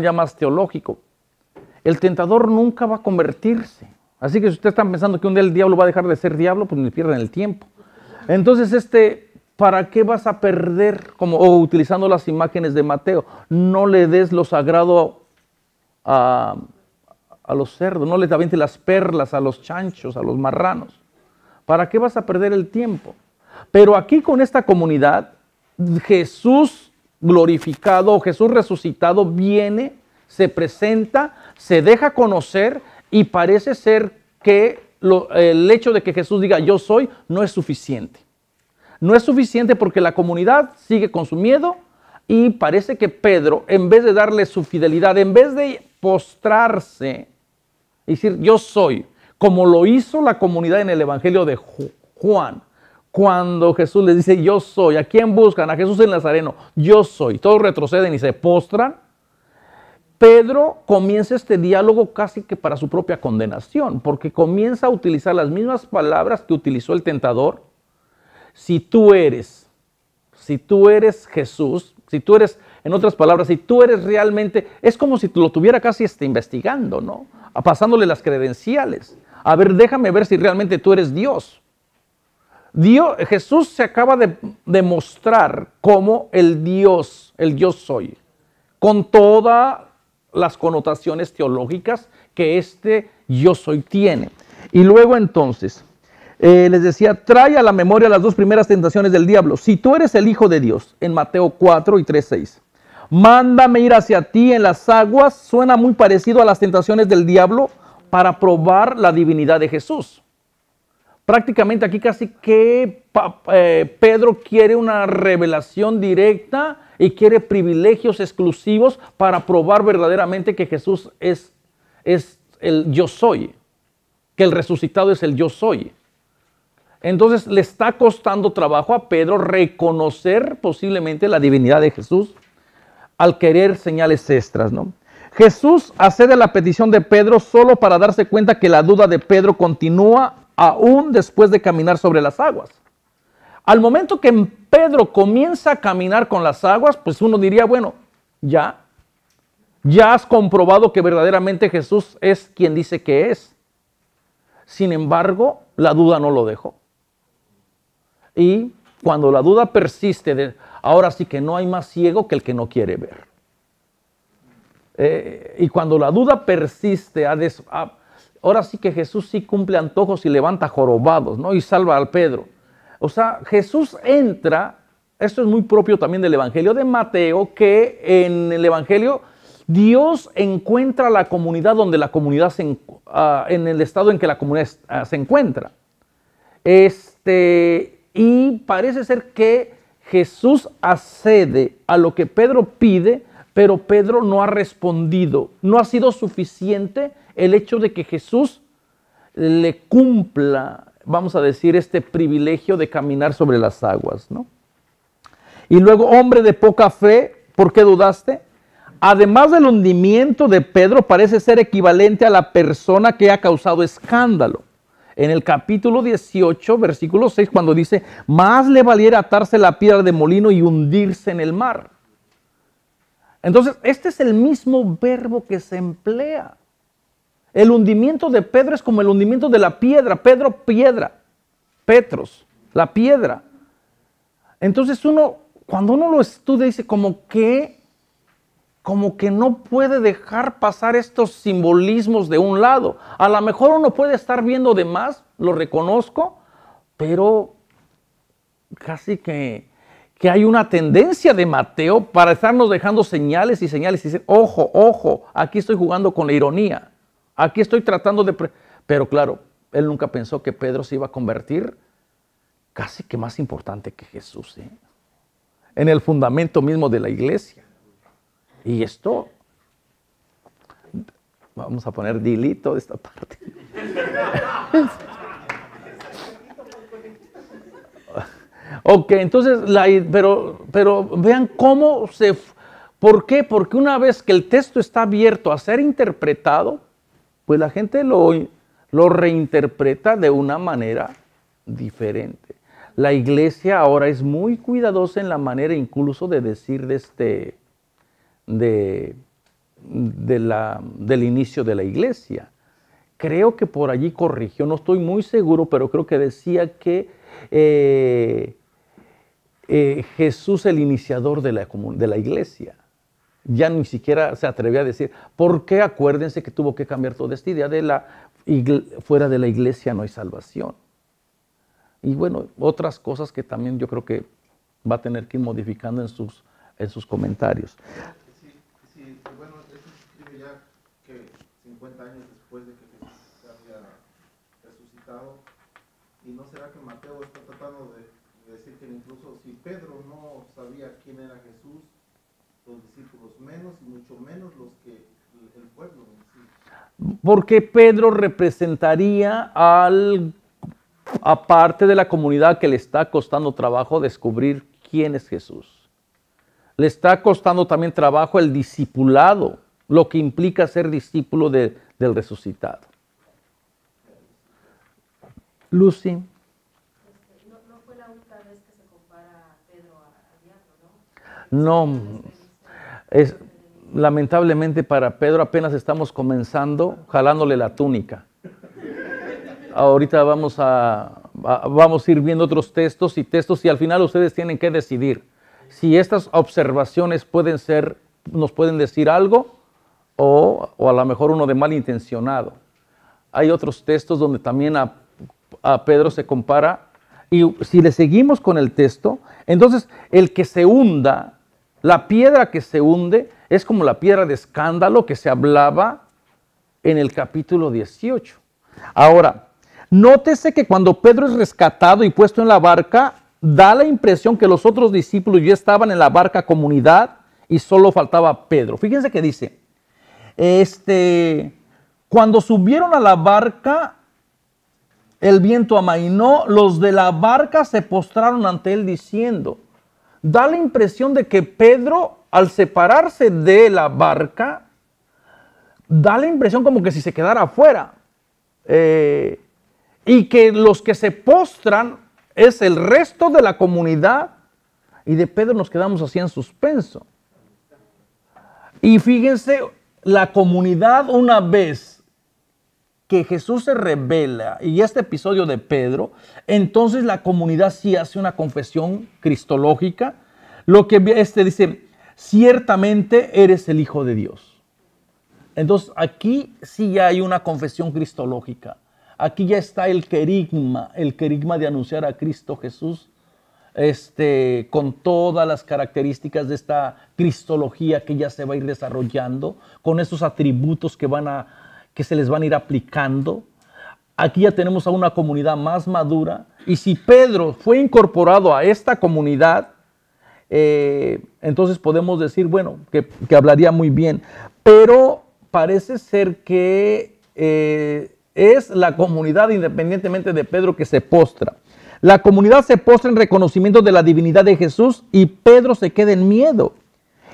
A: ya más teológico, el tentador nunca va a convertirse. Así que si ustedes están pensando que un día el diablo va a dejar de ser diablo, pues ni pierden el tiempo. Entonces, ¿para qué vas a perder? O utilizando las imágenes de Mateo, no le des lo sagrado a los cerdos, no les avientes las perlas a los chanchos, a los marranos. ¿Para qué vas a perder el tiempo? Pero aquí con esta comunidad, Jesús glorificado, Jesús resucitado viene, se presenta, se deja conocer y parece ser que el hecho de que Jesús diga yo soy no es suficiente. No es suficiente porque la comunidad sigue con su miedo y parece que Pedro, en vez de darle su fidelidad, en vez de postrarse y decir yo soy, como lo hizo la comunidad en el Evangelio de Juan, cuando Jesús les dice yo soy, ¿a quién buscan? A Jesús el Nazareno, yo soy. Todos retroceden y se postran. Pedro comienza este diálogo casi que para su propia condenación, porque comienza a utilizar las mismas palabras que utilizó el tentador. Si tú eres Jesús, si tú eres, en otras palabras, si tú eres realmente, es como si lo tuviera casi investigando, ¿no? Pasándole las credenciales. A ver, déjame ver si realmente tú eres Dios. Jesús se acaba de demostrar como el Dios, el yo soy, con todas las connotaciones teológicas que yo soy tiene. Y luego entonces, les decía, trae a la memoria las dos primeras tentaciones del diablo. Si tú eres el Hijo de Dios, en Mateo 4 y 3:6, mándame ir hacia ti en las aguas, suena muy parecido a las tentaciones del diablo para probar la divinidad de Jesús. Prácticamente aquí casi que Pedro quiere una revelación directa y quiere privilegios exclusivos para probar verdaderamente que Jesús es el yo soy, que el resucitado es el yo soy. Entonces le está costando trabajo a Pedro reconocer posiblemente la divinidad de Jesús al querer señales extras, ¿no? Jesús accede a la petición de Pedro solo para darse cuenta que la duda de Pedro continúa aún después de caminar sobre las aguas. Al momento que Pedro comienza a caminar con las aguas, pues uno diría, bueno, ya has comprobado que verdaderamente Jesús es quien dice que es. Sin embargo, la duda no lo dejó. Y cuando la duda persiste, ahora sí que no hay más ciego que el que no quiere ver. Y cuando la duda persiste, ahora sí que Jesús sí cumple antojos y levanta jorobados, ¿no? Y salva al Pedro. O sea, Jesús entra, esto es muy propio también del Evangelio de Mateo, que en el Evangelio Dios encuentra la comunidad donde la comunidad en el estado en que la comunidad se encuentra. Y parece ser que Jesús accede a lo que Pedro pide, pero Pedro no ha respondido. No ha sido suficiente el hecho de que Jesús le cumpla, vamos a decir, este privilegio de caminar sobre las aguas, ¿no? Y luego, hombre de poca fe, ¿por qué dudaste? Además del hundimiento de Pedro, parece ser equivalente a la persona que ha causado escándalo. En el capítulo 18, versículo 6, cuando dice, más le valiera atarse la piedra de molino y hundirse en el mar. Entonces, este es el mismo verbo que se emplea. El hundimiento de Pedro es como el hundimiento de la piedra. Pedro, piedra. Petros, la piedra. Entonces cuando uno lo estudia, dice como que no puede dejar pasar estos simbolismos de un lado. A lo mejor uno puede estar viendo de más, lo reconozco, pero casi que hay una tendencia de Mateo para estarnos dejando señales y decir, ojo, ojo, aquí estoy jugando con la ironía. Aquí estoy tratando de... Pero claro, él nunca pensó que Pedro se iba a convertir casi que más importante que Jesús, ¿eh? En el fundamento mismo de la iglesia. Y esto, vamos a poner dilito de esta parte. Ok, entonces, pero vean cómo ¿Por qué? Porque una vez que el texto está abierto a ser interpretado, pues la gente lo reinterpreta de una manera diferente. La iglesia ahora es muy cuidadosa en la manera incluso de decir del inicio de la iglesia. Creo que por allí corrigió, no estoy muy seguro, pero creo que decía que Jesús el iniciador de la iglesia. Ya ni siquiera se atrevía a decir, ¿por qué? Acuérdense que tuvo que cambiar toda esta idea de fuera de la iglesia no hay salvación. Y bueno, otras cosas que también yo creo que va a tener que ir modificando en sus comentarios.
D: Sí, bueno, eso se escribe ya que 50 años después de que Jesús se había resucitado. ¿Y no será que Mateo está tratando de decir que incluso si Pedro no sabía quién era Jesús, los discípulos menos y mucho menos los que el pueblo en sí?
A: Porque Pedro representaría a parte de la comunidad que le está costando trabajo descubrir quién es Jesús. Le está costando también trabajo el discipulado, lo que implica ser discípulo del resucitado. Lucy.
C: No fue la única vez que se compara a Pedro a diablo, ¿no?
A: No, lamentablemente para Pedro apenas estamos comenzando jalándole la túnica. Ahorita vamos a ir viendo otros textos y al final ustedes tienen que decidir si estas observaciones nos pueden decir algo o a lo mejor uno de malintencionado. Hay otros textos donde también a Pedro se compara, y si le seguimos con el texto, entonces el que se hunda, la piedra que se hunde, es como la piedra de escándalo que se hablaba en el capítulo 18. Ahora, nótese que cuando Pedro es rescatado y puesto en la barca, da la impresión que los otros discípulos ya estaban en la barca comunidad y solo faltaba Pedro. Fíjense que dice, cuando subieron a la barca, el viento amainó, los de la barca se postraron ante él diciendo, da la impresión de que Pedro, al separarse de la barca, da la impresión como que si se quedara afuera. Y que los que se postran es el resto de la comunidad, y de Pedro nos quedamos así en suspenso. Y fíjense, la comunidad, una vez que Jesús se revela, y este episodio de Pedro, entonces la comunidad sí hace una confesión cristológica, lo que dice, ciertamente eres el Hijo de Dios. Entonces aquí sí ya hay una confesión cristológica. Aquí ya está el querigma de anunciar a Cristo Jesús, con todas las características de esta cristología que ya se va a ir desarrollando, con esos atributos que se les van a ir aplicando. Aquí ya tenemos a una comunidad más madura, y si Pedro fue incorporado a esta comunidad, entonces podemos decir, bueno, que hablaría muy bien, pero parece ser que es la comunidad, independientemente de Pedro, que se postra. La comunidad se postra en reconocimiento de la divinidad de Jesús y Pedro se queda en miedo.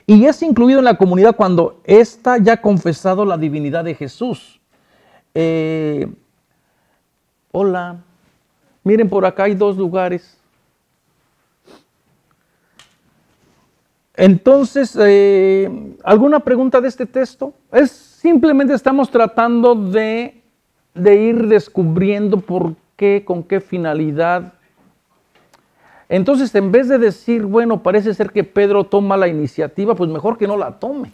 A: Y es incluido en la comunidad cuando ésta ya ha confesado la divinidad de Jesús. Hola, miren, por acá hay 2 lugares. Entonces, ¿alguna pregunta de este texto? Simplemente estamos tratando de ir descubriendo por qué, con qué finalidad. Entonces, en vez de decir, bueno, parece ser que Pedro toma la iniciativa, pues mejor que no la tome,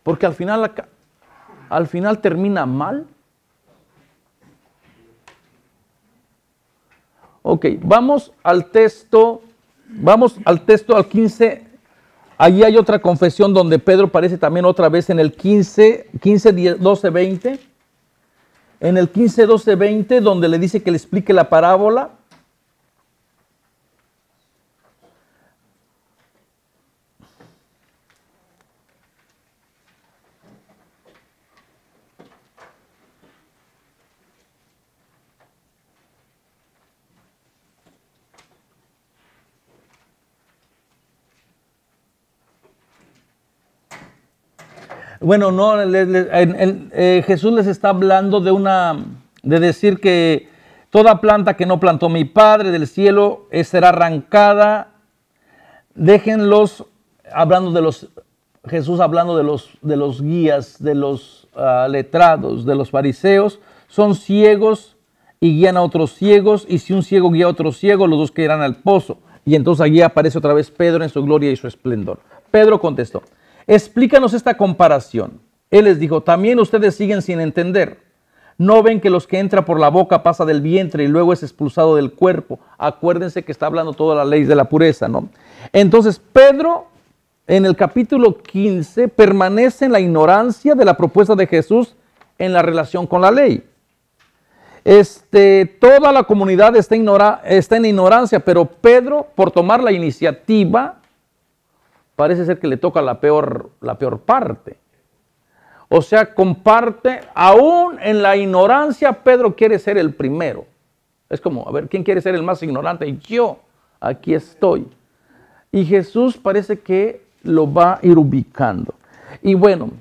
A: porque al final termina mal. Ok, vamos al texto al 15. Allí hay otra confesión donde Pedro aparece también otra vez en el 15, 12, 20. En el 15, 12, 20, donde le dice que le explique la parábola. Bueno, no, Jesús les está hablando de decir que toda planta que no plantó mi Padre del cielo será arrancada. Déjenlos, Jesús hablando de los guías, de los letrados, de los fariseos, son ciegos y guían a otros ciegos, y si un ciego guía a otro ciego, los dos caerán al pozo. Y entonces allí aparece otra vez Pedro en su gloria y su esplendor. Pedro contestó, explícanos esta comparación. Él les dijo, también ustedes siguen sin entender. ¿No ven que los que entra por la boca pasa del vientre y luego es expulsado del cuerpo? Acuérdense que está hablando toda la ley de la pureza, ¿no? Entonces Pedro, en el capítulo 15, permanece en la ignorancia de la propuesta de Jesús en la relación con la ley. Toda la comunidad está en ignorancia, pero Pedro, por tomar la iniciativa, parece ser que le toca la peor parte. O sea, comparte, aún en la ignorancia, Pedro quiere ser el primero. Es como, a ver, ¿quién quiere ser el más ignorante? Y yo, aquí estoy. Y Jesús parece que lo va a ir ubicando. Y bueno,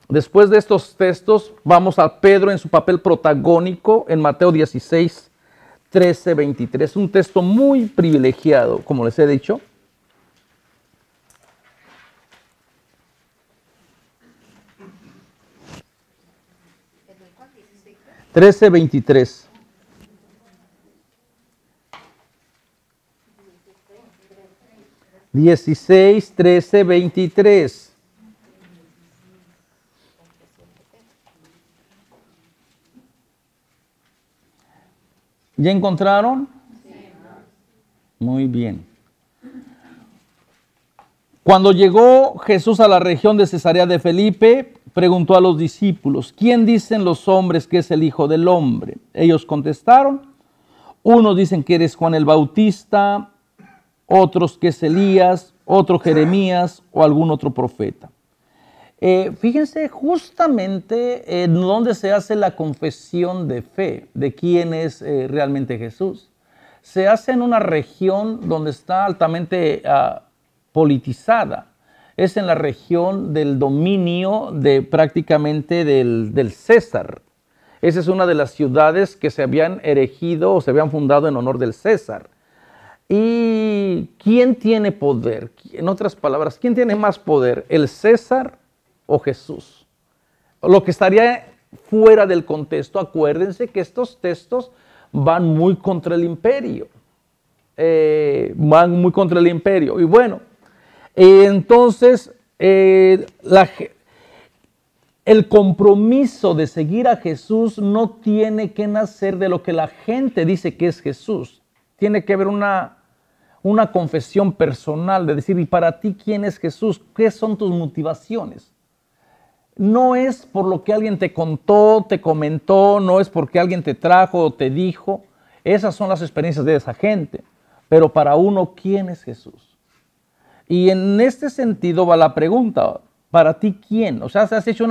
A: después de estos textos, vamos a Pedro en su papel protagónico en Mateo 16, 13, 23. Un texto muy privilegiado, como les he dicho. 13:23. Dieciséis, 13, 23. ¿Ya encontraron? Muy bien. Cuando llegó Jesús a la región de Cesarea de Felipe, preguntó a los discípulos, ¿quién dicen los hombres que es el Hijo del Hombre? Ellos contestaron, unos dicen que eres Juan el Bautista, otros que es Elías, otro Jeremías o algún otro profeta. Fíjense justamente en donde se hace la confesión de fe, de quién es realmente Jesús. Se hace en una región donde está altamente politizada. Es en la región del dominio de prácticamente del César. Esa es una de las ciudades que se habían erigido o se habían fundado en honor del César. ¿Y quién tiene poder? En otras palabras, ¿quién tiene más poder? ¿El César o Jesús? Lo que estaría fuera del contexto, acuérdense que estos textos van muy contra el imperio. Van muy contra el imperio. Y bueno, entonces el compromiso de seguir a Jesús no tiene que nacer de lo que la gente dice que es Jesús. Tiene que haber una confesión personal de decir, ¿y para ti quién es Jesús? ¿Qué son tus motivaciones? No es por lo que alguien te contó, te comentó, no es porque alguien te trajo o te dijo. Esas son las experiencias de esa gente. Pero para uno, ¿quién es Jesús? Y en este sentido va la pregunta, ¿para ti quién? O sea, has hecho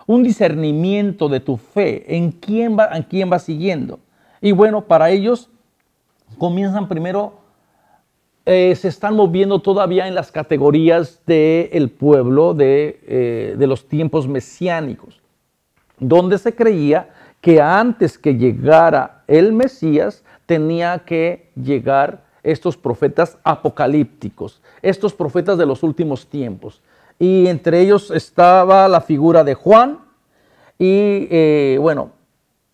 A: un discernimiento de tu fe, ¿en quién vas siguiendo? Y bueno, para ellos comienzan primero, se están moviendo todavía en las categorías del pueblo de los tiempos mesiánicos, donde se creía que antes que llegara el Mesías tenía que llegar estos profetas apocalípticos, estos profetas de los últimos tiempos. Y entre ellos estaba la figura de Juan y bueno,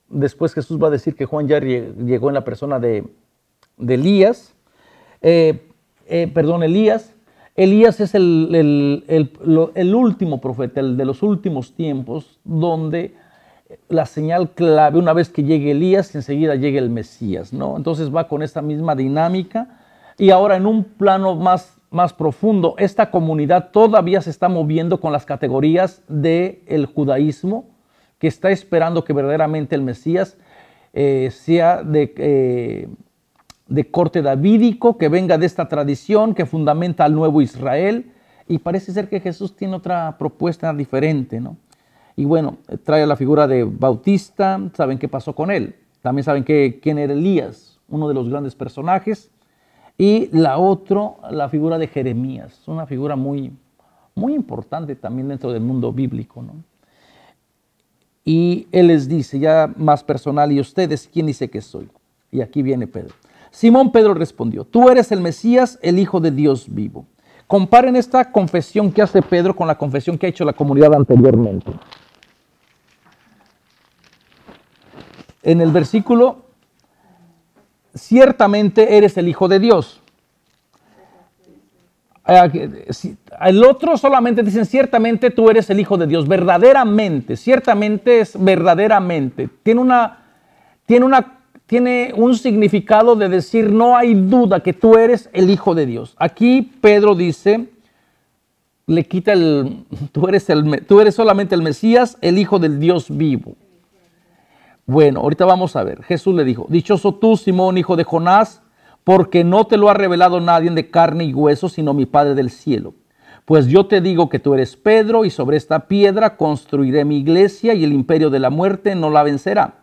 A: después Jesús va a decir que Juan ya llegó en la persona de Elías. Elías. Elías es el último profeta, el de los últimos tiempos, donde la señal clave, una vez que llegue Elías, enseguida llega el Mesías, ¿no? Entonces va con esta misma dinámica. Y ahora en un plano más profundo, esta comunidad todavía se está moviendo con las categorías del judaísmo, que está esperando que verdaderamente el Mesías sea de corte davídico, que venga de esta tradición que fundamenta al nuevo Israel. Y parece ser que Jesús tiene otra propuesta diferente, ¿no? Y bueno, trae la figura de Bautista. ¿Saben qué pasó con él? También saben quién era Elías, uno de los grandes personajes. Y la figura de Jeremías, una figura muy muy importante también dentro del mundo bíblico, ¿no? Y él les dice, ya más personal, ¿y ustedes quién dice que soy? Y aquí viene Pedro. Simón Pedro respondió, tú eres el Mesías, el Hijo de Dios vivo. Comparen esta confesión que hace Pedro con la confesión que ha hecho la comunidad anteriormente. En el versículo, ciertamente eres el Hijo de Dios. El otro solamente dicen, ciertamente tú eres el Hijo de Dios. Verdaderamente, ciertamente es verdaderamente. Tiene un significado de decir, no hay duda que tú eres el Hijo de Dios. Aquí Pedro dice, le quita tú eres solamente el Mesías, el Hijo del Dios vivo. Bueno, ahorita vamos a ver. Jesús le dijo, dichoso tú, Simón, hijo de Jonás, porque no te lo ha revelado nadie de carne y hueso, sino mi Padre del cielo. Pues yo te digo que tú eres Pedro, y sobre esta piedra construiré mi iglesia, y el imperio de la muerte no la vencerá.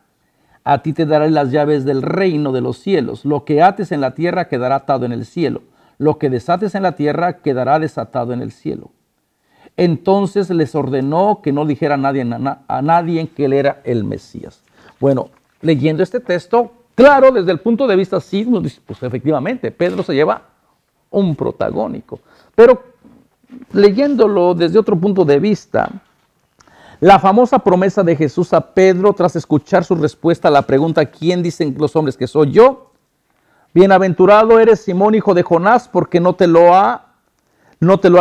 A: A ti te daré las llaves del reino de los cielos. Lo que ates en la tierra quedará atado en el cielo. Lo que desates en la tierra quedará desatado en el cielo. Entonces les ordenó que no dijera a nadie que él era el Mesías. Bueno, leyendo este texto, claro, desde el punto de vista sí, pues efectivamente, Pedro se lleva un protagónico. Pero leyéndolo desde otro punto de vista, la famosa promesa de Jesús a Pedro tras escuchar su respuesta a la pregunta ¿quién dicen los hombres que soy yo? Bienaventurado eres Simón, hijo de Jonás, porque no te lo ha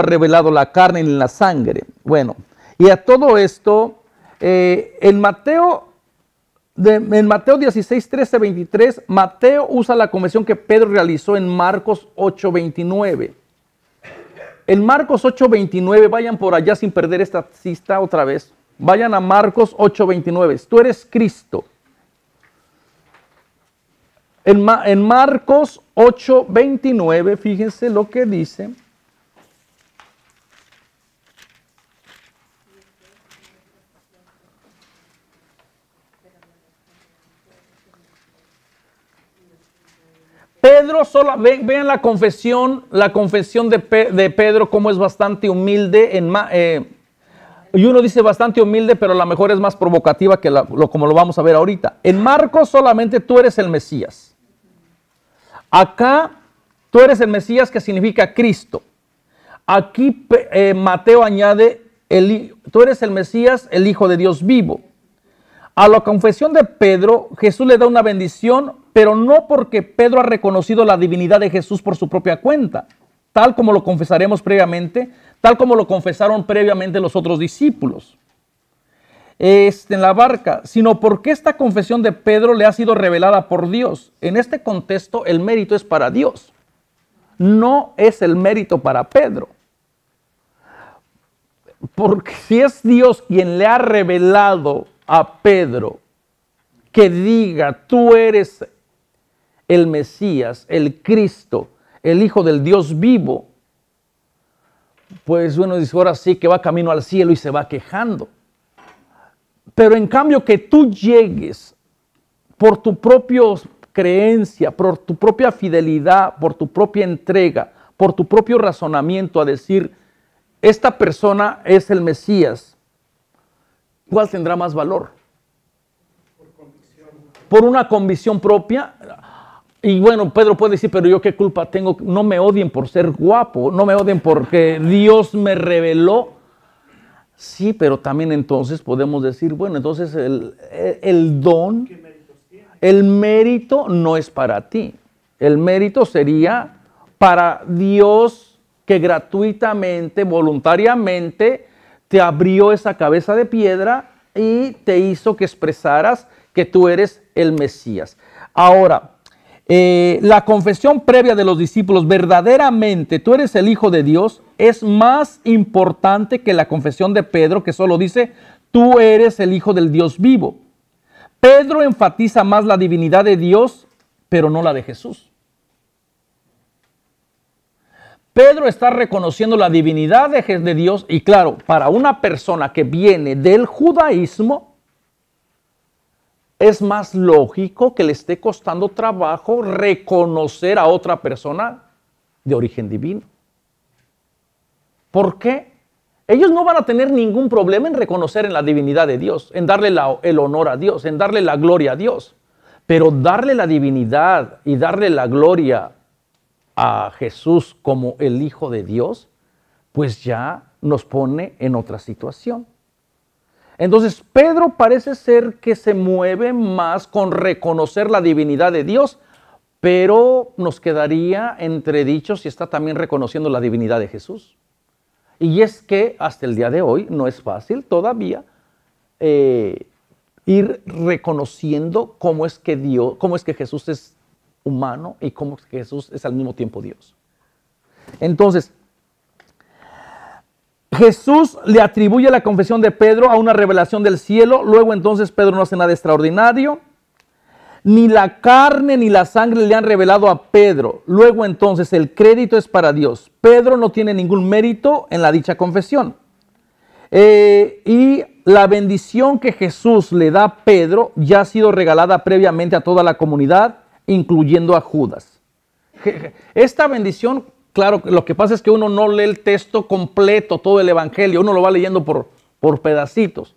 A: revelado la carne ni la sangre. Bueno, y a todo esto, en Mateo 16, 13, 23, Mateo usa la conversión que Pedro realizó en Marcos 8, 29. En Marcos 8, 29, vayan por allá sin perder esta cita otra vez. Vayan a Marcos 8, 29. Tú eres Cristo. En Marcos 8, 29, fíjense lo que dice. Pedro, vean la confesión de Pedro, cómo es bastante humilde. Y uno dice bastante humilde, pero a lo mejor es más provocativa que como lo vamos a ver ahorita. En Marcos solamente tú eres el Mesías. Acá tú eres el Mesías, que significa Cristo. Aquí Mateo añade, tú eres el Mesías, el Hijo de Dios vivo. A la confesión de Pedro, Jesús le da una bendición, pero no porque Pedro ha reconocido la divinidad de Jesús por su propia cuenta, tal como lo confesaremos previamente, tal como lo confesaron previamente los otros discípulos en la barca, sino porque esta confesión de Pedro le ha sido revelada por Dios. En este contexto, el mérito es para Dios, no es el mérito para Pedro. Porque si es Dios quien le ha revelado a Pedro que diga, tú eres el Mesías, el Cristo, el Hijo del Dios vivo, pues uno dice, ahora sí que va camino al cielo y se va quejando. Pero en cambio que tú llegues por tu propia creencia, por tu propia fidelidad, por tu propia entrega, por tu propio razonamiento a decir, esta persona es el Mesías, ¿cuál tendrá más valor? Por una convicción propia. Y bueno, Pedro puede decir, pero yo qué culpa tengo, no me odien por ser guapo, no me odien porque Dios me reveló. Sí, pero también entonces podemos decir, bueno, entonces el don, el mérito no es para ti. El mérito sería para Dios, que gratuitamente, voluntariamente, te abrió esa cabeza de piedra y te hizo que expresaras que tú eres el Mesías. Ahora, la confesión previa de los discípulos, verdaderamente tú eres el Hijo de Dios, es más importante que la confesión de Pedro, que solo dice, tú eres el Hijo del Dios vivo. Pedro enfatiza más la divinidad de Dios, pero no la de Jesús. Pedro está reconociendo la divinidad de Dios, y claro, para una persona que viene del judaísmo, es más lógico que le esté costando trabajo reconocer a otra persona de origen divino. ¿Por qué? ellos no van a tener ningún problema en reconocer en la divinidad de Dios, en darle el honor a Dios, en darle la gloria a Dios. Pero darle la divinidad y darle la gloria a Jesús como el Hijo de Dios, pues ya nos pone en otra situación. Entonces, Pedro parece ser que se mueve más con reconocer la divinidad de Dios, pero nos quedaría entredicho si está también reconociendo la divinidad de Jesús. Y es que hasta el día de hoy no es fácil todavía ir reconociendo cómo es que Jesús es humano y cómo es que Jesús es al mismo tiempo Dios. Entonces, Jesús le atribuye la confesión de Pedro a una revelación del cielo. Luego entonces Pedro no hace nada extraordinario. Ni la carne ni la sangre le han revelado a Pedro. Luego entonces el crédito es para Dios. Pedro no tiene ningún mérito en la dicha confesión. Y la bendición que Jesús le da a Pedro ya ha sido regalada previamente a toda la comunidad, incluyendo a Judas. Esta bendición, claro, lo que pasa es que uno no lee el texto completo, todo el evangelio, uno lo va leyendo por pedacitos.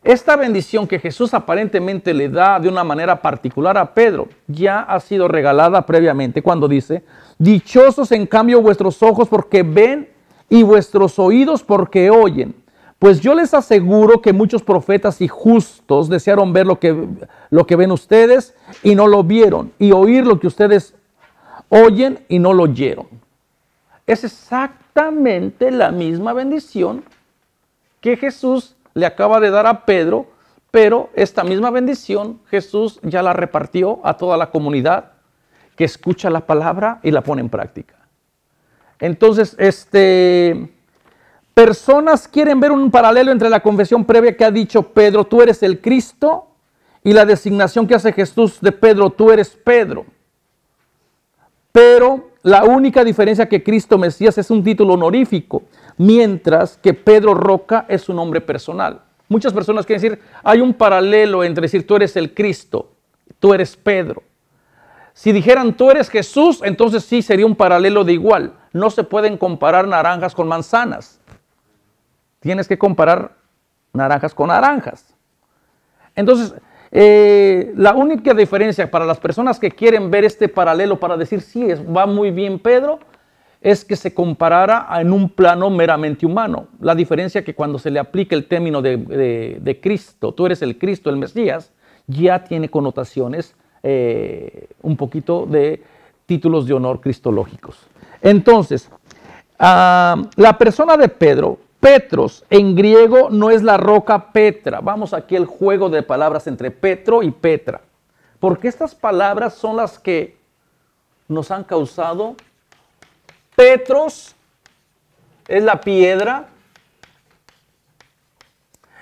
A: Esta bendición que Jesús aparentemente le da de una manera particular a Pedro ya ha sido regalada previamente cuando dice: dichosos en cambio vuestros ojos porque ven y vuestros oídos porque oyen. Pues yo les aseguro que muchos profetas y justos desearon ver lo que ven ustedes y no lo vieron, y oír lo que ustedes oyen y no lo oyeron. Es exactamente la misma bendición que Jesús le acaba de dar a Pedro, pero esta misma bendición Jesús ya la repartió a toda la comunidad que escucha la palabra y la pone en práctica. Entonces, personas quieren ver un paralelo entre la confesión previa que ha dicho Pedro, tú eres el Cristo, y la designación que hace Jesús de Pedro, tú eres Pedro. Pero la única diferencia que Cristo Mesías es un título honorífico, mientras que Pedro Roca es un nombre personal. Muchas personas quieren decir, hay un paralelo entre decir tú eres el Cristo, tú eres Pedro. Si dijeran tú eres Jesús, entonces sí sería un paralelo de igual. No se pueden comparar naranjas con manzanas. Tienes que comparar naranjas con naranjas. Entonces, la única diferencia para las personas que quieren ver este paralelo para decir sí, va muy bien Pedro, es que se comparara en un plano meramente humano. La diferencia que cuando se le aplica el término de Cristo, tú eres el Cristo, el Mesías, ya tiene connotaciones un poquito de títulos de honor cristológicos. Entonces, la persona de Pedro, Petros, en griego no es la roca Petra. Vamos aquí al juego de palabras entre Petro y Petra. Porque estas palabras son las que nos han causado. Petros es la piedra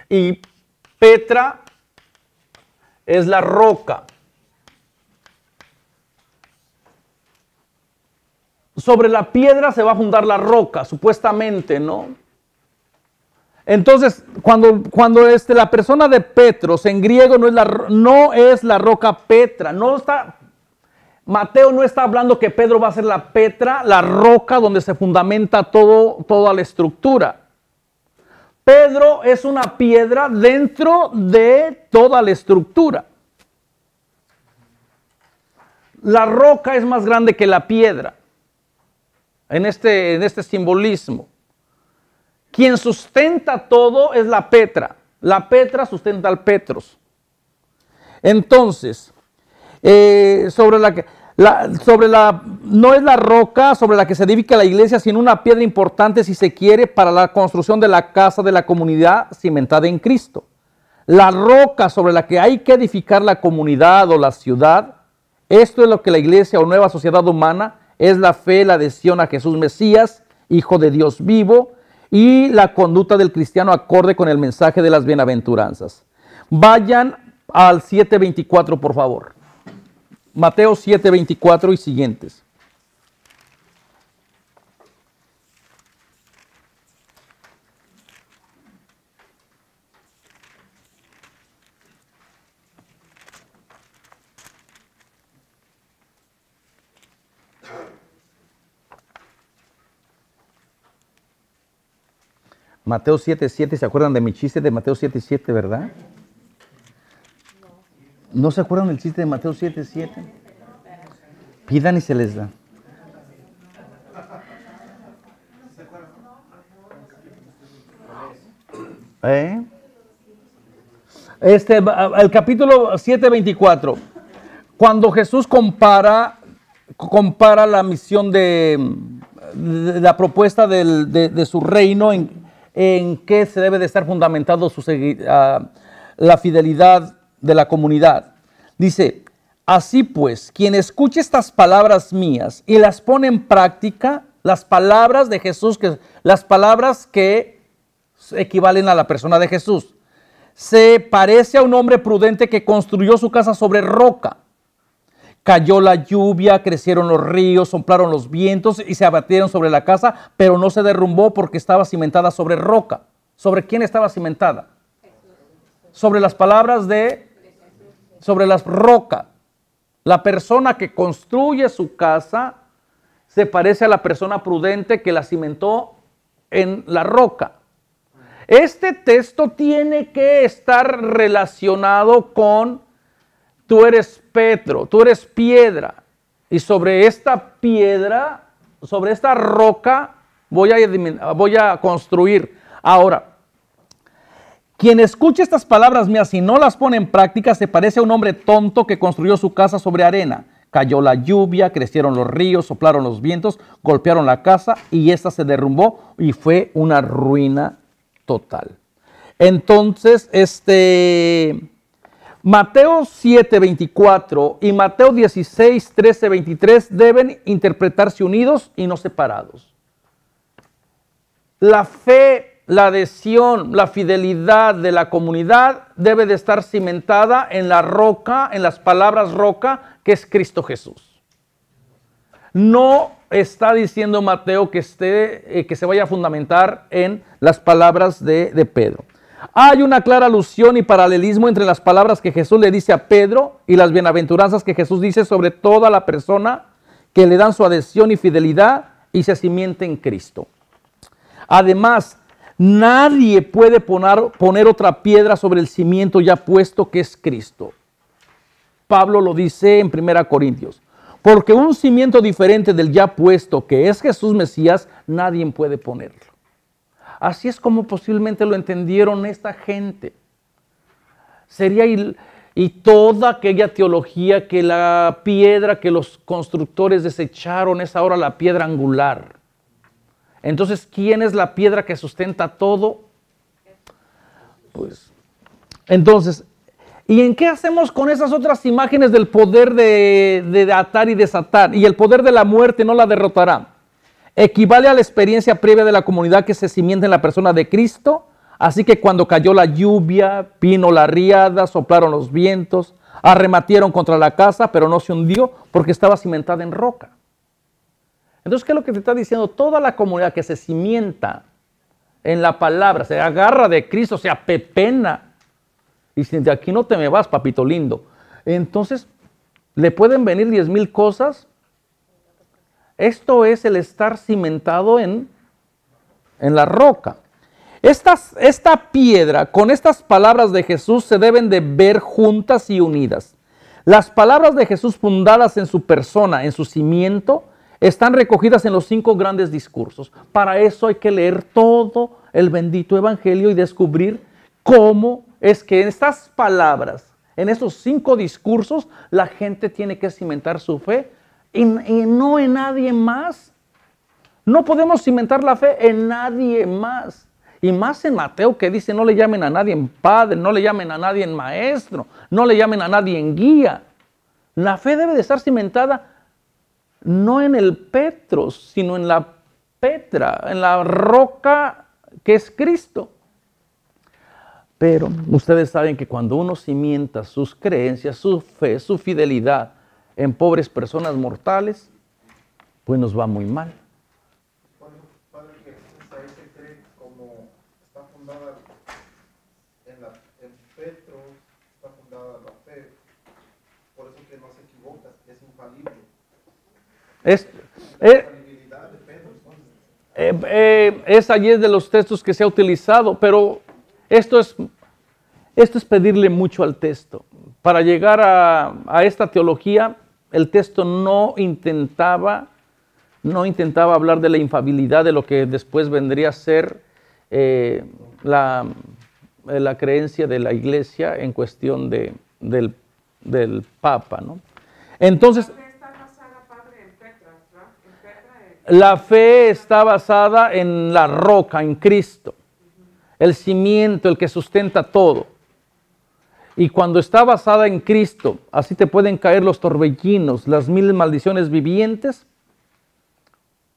A: y Petra es la roca. Sobre la piedra se va a fundar la roca, supuestamente, ¿no? Entonces, cuando la persona de Petros en griego no es la roca Petra, Mateo no está hablando que Pedro va a ser la Petra, la roca donde se fundamenta toda la estructura. Pedro es una piedra dentro de toda la estructura. La roca es más grande que la piedra en este simbolismo. Quien sustenta todo es la Petra. La Petra sustenta al Petros. Entonces, no es la roca sobre la que se edifica la iglesia, sino una piedra importante, si se quiere, para la construcción de la casa de la comunidad cimentada en Cristo. La roca sobre la que hay que edificar la comunidad o la ciudad, esto es lo que la iglesia o nueva sociedad humana es la fe, la adhesión a Jesús Mesías, Hijo de Dios vivo, y la conducta del cristiano acorde con el mensaje de las bienaventuranzas. Vayan al 7:24, por favor. Mateo 7:24 y siguientes. Mateo 7:7, ¿se acuerdan de mi chiste de Mateo 7:7, verdad? ¿No se acuerdan del chiste de Mateo 7:7? Pidan y se les da. El capítulo 7:24, cuando Jesús compara la misión de la propuesta de su reino, en qué se debe de estar fundamentado la fidelidad de la comunidad. Dice, así pues, quien escuche estas palabras mías y las pone en práctica, las palabras de Jesús, las palabras que equivalen a la persona de Jesús, se parece a un hombre prudente que construyó su casa sobre roca. Cayó la lluvia, crecieron los ríos, soplaron los vientos y se abatieron sobre la casa, pero no se derrumbó porque estaba cimentada sobre roca. ¿Sobre quién estaba cimentada? Sobre las palabras sobre las rocas. La persona que construye su casa se parece a la persona prudente que la cimentó en la roca. Este texto tiene que estar relacionado con: tú eres Petro, tú eres piedra, y sobre esta piedra, sobre esta roca voy a construir. Ahora, quien escuche estas palabras mías y no las pone en práctica se parece a un hombre tonto que construyó su casa sobre arena. Cayó la lluvia, crecieron los ríos, soplaron los vientos, golpearon la casa y ésta se derrumbó y fue una ruina total. Entonces, Mateo 7:24 y Mateo 16:13-23 deben interpretarse unidos y no separados. La fe, la adhesión, la fidelidad de la comunidad debe de estar cimentada en la roca, en las palabras roca, que es Cristo Jesús. No está diciendo Mateo que se vaya a fundamentar en las palabras de Pedro. Hay una clara alusión y paralelismo entre las palabras que Jesús le dice a Pedro y las bienaventuranzas que Jesús dice sobre toda la persona que le dan su adhesión y fidelidad y se cimienta en Cristo. Además, nadie puede poner otra piedra sobre el cimiento ya puesto, que es Cristo. Pablo lo dice en 1 Corintios. Porque un cimiento diferente del ya puesto, que es Jesús Mesías, nadie puede ponerlo. Así es como posiblemente lo entendieron esta gente. Sería y toda aquella teología que la piedra que los constructores desecharon es ahora la piedra angular. Entonces, ¿quién es la piedra que sustenta todo? Pues, entonces, ¿y en qué hacemos con esas otras imágenes del poder de atar y desatar? Y el poder de la muerte no la derrotará. Equivale a la experiencia previa de la comunidad que se cimienta en la persona de Cristo. Así que cuando cayó la lluvia, vino la riada, soplaron los vientos, arremetieron contra la casa, pero no se hundió porque estaba cimentada en roca. Entonces, ¿qué es lo que te está diciendo? Toda la comunidad que se cimienta en la palabra, se agarra de Cristo, se apepena. Y si de aquí no te me vas, papito lindo. Entonces, le pueden venir 10,000 cosas. Esto es el estar cimentado en la roca. Esta piedra, con estas palabras de Jesús, se deben de ver juntas y unidas. Las palabras de Jesús fundadas en su persona, en su cimiento, están recogidas en los 5 grandes discursos. Para eso hay que leer todo el bendito evangelio y descubrir cómo es que en estas palabras, en esos 5 discursos, la gente tiene que cimentar su fe y no en nadie más. No podemos cimentar la fe en nadie más. Y más en Mateo, que dice: no le llamen a nadie en padre, no le llamen a nadie en maestro, no le llamen a nadie en guía. La fe debe de estar cimentada no en el Petros, sino en la Petra, en la roca que es Cristo. Pero ustedes saben que cuando uno cimienta sus creencias, su fe, su fidelidad en pobres personas mortales, pues nos va muy mal.
D: Padre, que ahí se cree como está fundada en Petro, está fundada la fe, por eso que no se equivoca, es infalible. La infalibilidad de Pedro, entonces.
A: Es allí de los textos que se ha utilizado, pero esto es pedirle mucho al texto. Para llegar a esta teología, el texto no intentaba hablar de la infalibilidad de lo que después vendría a ser la creencia de la iglesia en cuestión del Papa, ¿no? Entonces, la fe está basada en la roca, en Cristo, el cimiento, el que sustenta todo. Y cuando está basada en Cristo, así te pueden caer los torbellinos, las 1000 maldiciones vivientes.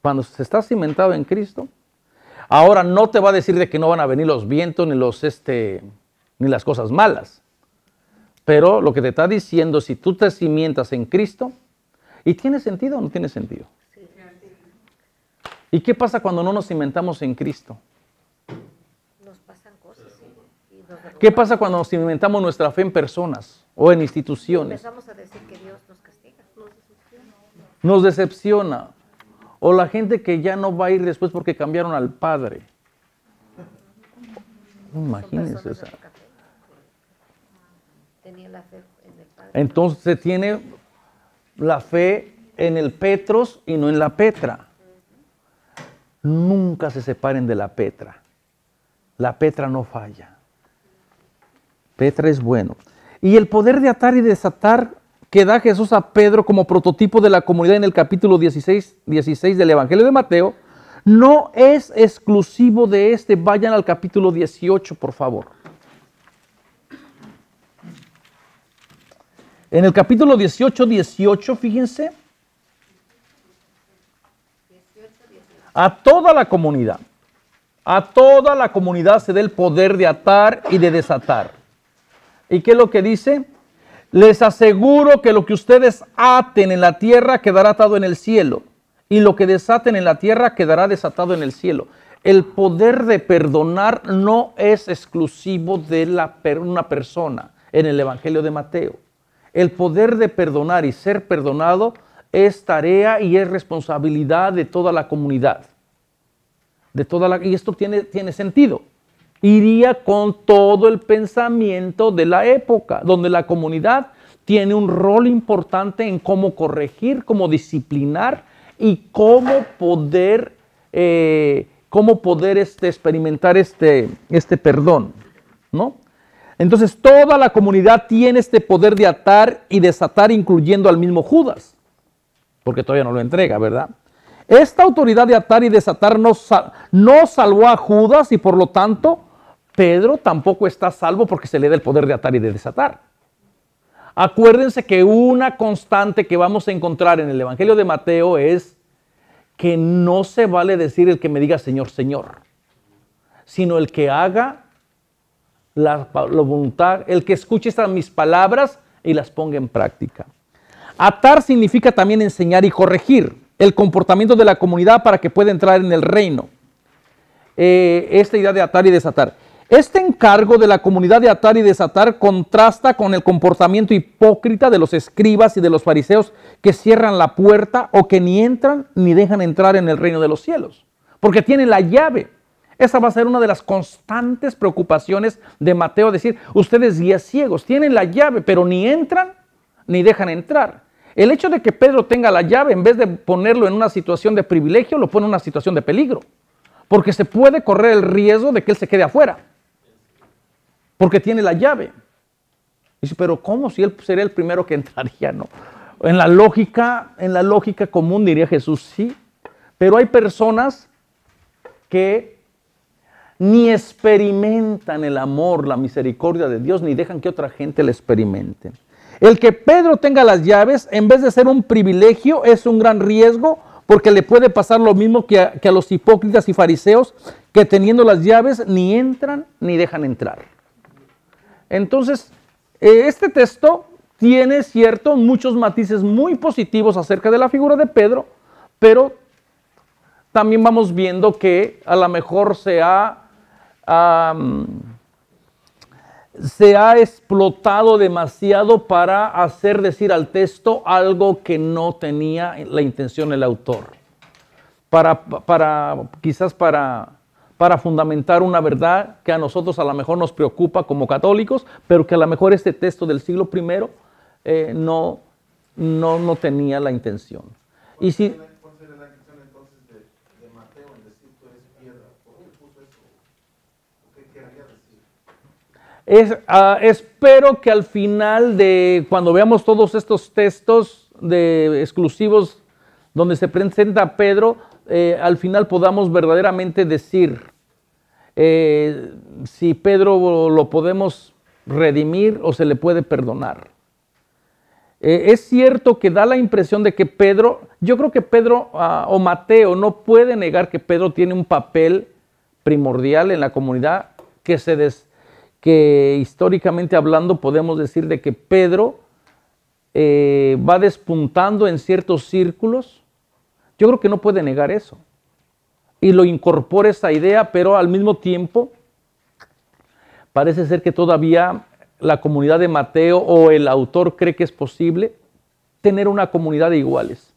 A: Cuando se está cimentado en Cristo, ahora no te va a decir de que no van a venir los vientos ni las cosas malas. Pero lo que te está diciendo, si tú te cimientas en Cristo, ¿y tiene sentido o no tiene sentido? ¿Y qué pasa cuando no nos cimentamos en Cristo?
C: Nos pasan cosas.
A: ¿Qué pasa cuando nos cimentamos nuestra fe en personas o en instituciones?
C: Empezamos a decir que Dios nos castiga,
A: Nos decepciona. O la gente que ya no va a ir después porque cambiaron al Padre. Imagínense. O sea.
C: Tenía la fe en el Padre.
A: Entonces se tiene la fe en el Petros y no en la Petra. Nunca se separen de la Petra. La Petra no falla. Petra es bueno. Y el poder de atar y desatar que da Jesús a Pedro como prototipo de la comunidad en el capítulo 16 del Evangelio de Mateo, no es exclusivo de este. Vayan al capítulo 18, por favor. En el capítulo 18, fíjense, a toda la comunidad se da el poder de atar y de desatar. ¿Y qué es lo que dice? Les aseguro que lo que ustedes aten en la tierra quedará atado en el cielo, y lo que desaten en la tierra quedará desatado en el cielo. El poder de perdonar no es exclusivo de una persona en el Evangelio de Mateo. El poder de perdonar y ser perdonado es tarea y es responsabilidad de toda la comunidad. Y esto tiene sentido. Iría con todo el pensamiento de la época, donde la comunidad tiene un rol importante en cómo corregir, cómo disciplinar y cómo poder experimentar este perdón, ¿no? Entonces toda la comunidad tiene este poder de atar y desatar, incluyendo al mismo Judas, porque todavía no lo entrega, ¿verdad? Esta autoridad de atar y desatar no salvó a Judas, y por lo tanto Pedro tampoco está salvo porque se le da el poder de atar y de desatar. Acuérdense que una constante que vamos a encontrar en el Evangelio de Mateo es que no se vale decir el que me diga Señor, Señor, sino el que haga la voluntad, el que escuche estas mis palabras y las ponga en práctica. Atar significa también enseñar y corregir el comportamiento de la comunidad para que pueda entrar en el reino. Esta idea de atar y desatar. Este encargo de la comunidad de atar y desatar contrasta con el comportamiento hipócrita de los escribas y de los fariseos que cierran la puerta o que ni entran ni dejan entrar en el reino de los cielos, porque tienen la llave. Esa va a ser una de las constantes preocupaciones de Mateo, decir, ustedes guías ciegos, tienen la llave, pero ni entran ni dejan entrar. El hecho de que Pedro tenga la llave, en vez de ponerlo en una situación de privilegio, lo pone en una situación de peligro, porque se puede correr el riesgo de que él se quede afuera, porque tiene la llave. Dice, pero ¿cómo? Si él sería el primero que entraría, ¿no? En la lógica común diría Jesús, sí, pero hay personas que ni experimentan el amor, la misericordia de Dios, ni dejan que otra gente la experimente. El que Pedro tenga las llaves, en vez de ser un privilegio, es un gran riesgo, porque le puede pasar lo mismo que a los hipócritas y fariseos, que teniendo las llaves ni entran ni dejan entrar. Entonces, este texto tiene muchos matices muy positivos acerca de la figura de Pedro, pero también vamos viendo que a lo mejor se ha explotado demasiado para hacer decir al texto algo que no tenía la intención el autor. quizás para fundamentar una verdad que a nosotros a lo mejor nos preocupa como católicos, pero que a lo mejor este texto del siglo I no tenía la intención. Y si,
D: ¿Cuál sería la intención entonces de Mateo en decir tú eres piedra? ¿Por qué puso eso? ¿Qué quería decir?
A: Espero que al final cuando veamos todos estos textos exclusivos donde se presenta a Pedro, al final podamos verdaderamente decir si Pedro lo podemos redimir o se le puede perdonar. Es cierto que da la impresión de que Pedro, yo creo que Pedro o Mateo no puede negar que Pedro tiene un papel primordial en la comunidad, que históricamente hablando podemos decir de que Pedro va despuntando en ciertos círculos. Yo creo que no puede negar eso. Y lo incorpora esa idea, pero al mismo tiempo parece ser que todavía la comunidad de Mateo o el autor cree que es posible tener una comunidad de iguales.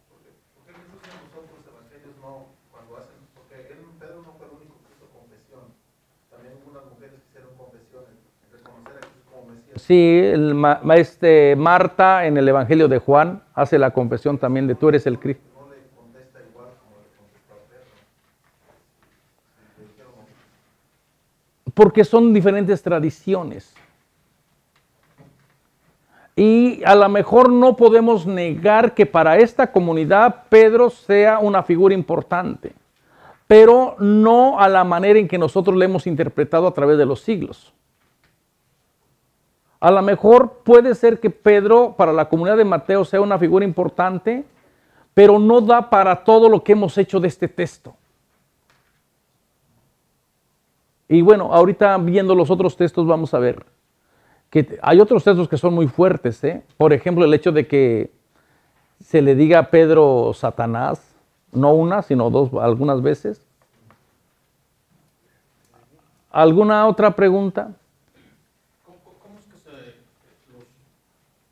D: ¿Por qué Jesús en los otros evangelios no, cuando hacen, porque Pedro no fue el único que hizo confesión, también algunas mujeres hicieron confesión en reconocer a Jesús como Mesías?
A: Sí, Marta en el evangelio de Juan hace la confesión también de tú eres el Cristo.
D: No le contesta igual como le contestó a Pedro. Le dijeron,
A: Porque son diferentes tradiciones. Y a lo mejor no podemos negar que para esta comunidad Pedro sea una figura importante, pero no a la manera en que nosotros le hemos interpretado a través de los siglos. A lo mejor puede ser que Pedro para la comunidad de Mateo sea una figura importante, pero no da para todo lo que hemos hecho de este texto. Y bueno, ahorita viendo los otros textos vamos a ver que hay otros textos que son muy fuertes. Por ejemplo, el hecho de que se le diga a Pedro Satanás, no una, sino dos, algunas veces. ¿Alguna otra pregunta?
F: ¿Cómo es que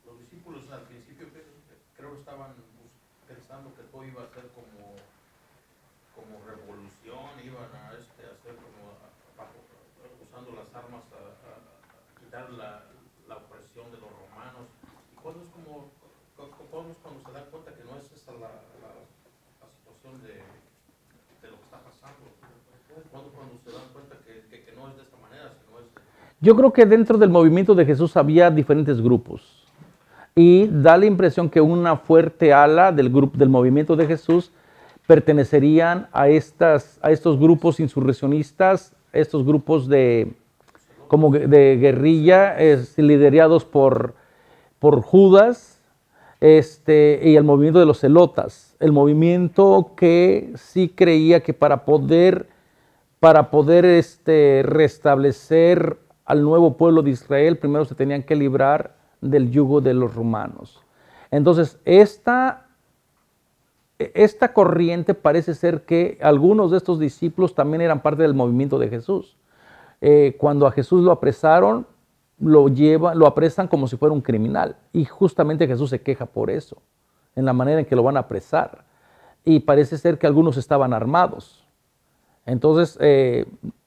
F: los discípulos al principio creo que estaban pensando que todo iba a ser como revolución, iban a hacer como usando las armas a quitar la opresión de los romanos? ¿Y cuándo es cuando se dan cuenta que no es esa la situación de lo que está pasando? Cuando se dan cuenta que no es de esta manera, sino es de...
A: Yo creo que dentro del movimiento de Jesús había diferentes grupos y da la impresión que una fuerte ala del movimiento de Jesús pertenecerían a estos grupos insurreccionistas, estos grupos de guerrilla liderados por Judas y el movimiento de los celotas, el movimiento que sí creía que para poder restablecer al nuevo pueblo de Israel, primero se tenían que librar del yugo de los romanos. Entonces, esta corriente parece ser que algunos de estos discípulos también eran parte del movimiento de Jesús. Cuando a Jesús lo apresaron, lo apresan como si fuera un criminal. Y justamente Jesús se queja por eso, en la manera en que lo van a apresar. Y parece ser que algunos estaban armados. Entonces,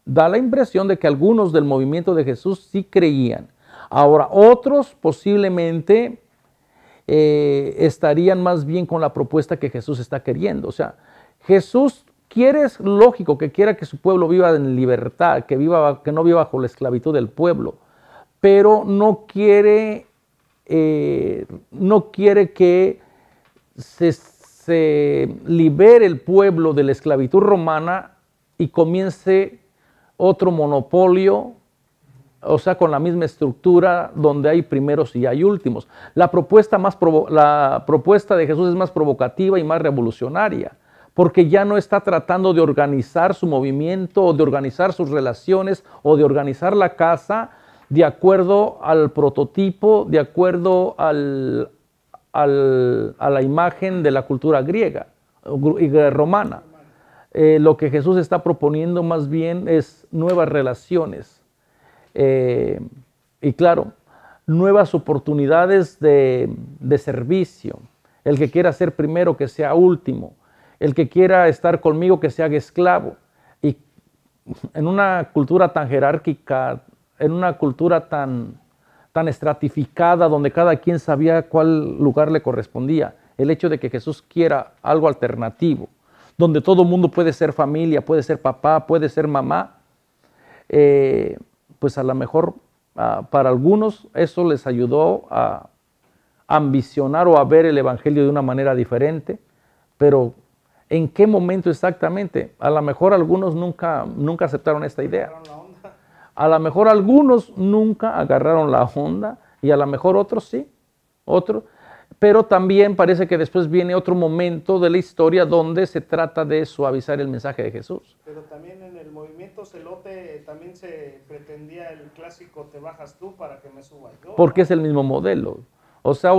A: da la impresión de que algunos del movimiento de Jesús sí creían. Ahora, otros posiblemente estarían más bien con la propuesta que Jesús está queriendo. O sea, Jesús es lógico que quiera que su pueblo viva en libertad, que no viva bajo la esclavitud del pueblo, pero no quiere que se libere el pueblo de la esclavitud romana y comience otro monopolio, o sea, con la misma estructura donde hay primeros y hay últimos. La propuesta de Jesús es más provocativa y más revolucionaria, porque ya no está tratando de organizar su movimiento o de organizar sus relaciones o de organizar la casa de acuerdo al prototipo, de acuerdo a la imagen de la cultura griega y romana. Lo que Jesús está proponiendo más bien es nuevas relaciones y claro, nuevas oportunidades de servicio. El que quiera ser primero, que sea último. el que quiera estar conmigo que se haga esclavo. Y en una cultura tan jerárquica, en una cultura tan estratificada, donde cada quien sabía cuál lugar le correspondía, el hecho de que Jesús quiera algo alternativo, donde todo el mundo puede ser familia, puede ser papá, puede ser mamá, pues a lo mejor para algunos eso les ayudó a ambicionar o a ver el evangelio de una manera diferente, pero ¿en qué momento exactamente? A lo mejor algunos nunca aceptaron esta idea. A lo mejor algunos nunca agarraron la onda y a lo mejor otros sí, pero también parece que después viene otro momento de la historia donde se trata de suavizar el mensaje de Jesús.
G: Pero también en el movimiento celote también se pretendía el clásico te bajas tú para que me suba yo.
A: Porque es el mismo modelo. O sea,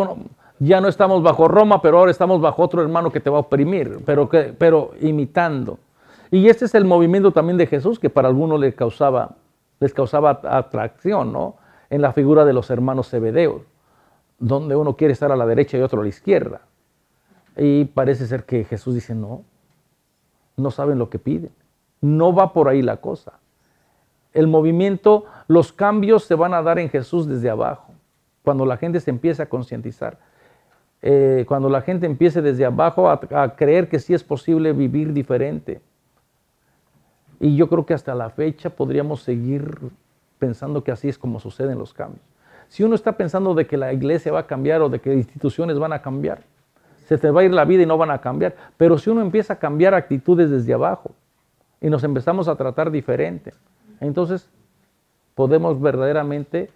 A: ya no estamos bajo Roma, pero ahora estamos bajo otro hermano que te va a oprimir, pero imitando. Y este es el movimiento también de Jesús que para algunos les causaba atracción, ¿no? En la figura de los hermanos Zebedeos, donde uno quiere estar a la derecha y otro a la izquierda. Y parece ser que Jesús dice, no saben lo que piden. No va por ahí la cosa. El movimiento, los cambios se van a dar en Jesús desde abajo, cuando la gente se empiece a concientizar. Cuando la gente empiece desde abajo a creer que sí es posible vivir diferente. Y yo creo que hasta la fecha podríamos seguir pensando que así es como suceden los cambios. Si uno está pensando de que la iglesia va a cambiar o de que instituciones van a cambiar, se te va a ir la vida y no van a cambiar. Pero si uno empieza a cambiar actitudes desde abajo y nos empezamos a tratar diferente, entonces podemos verdaderamente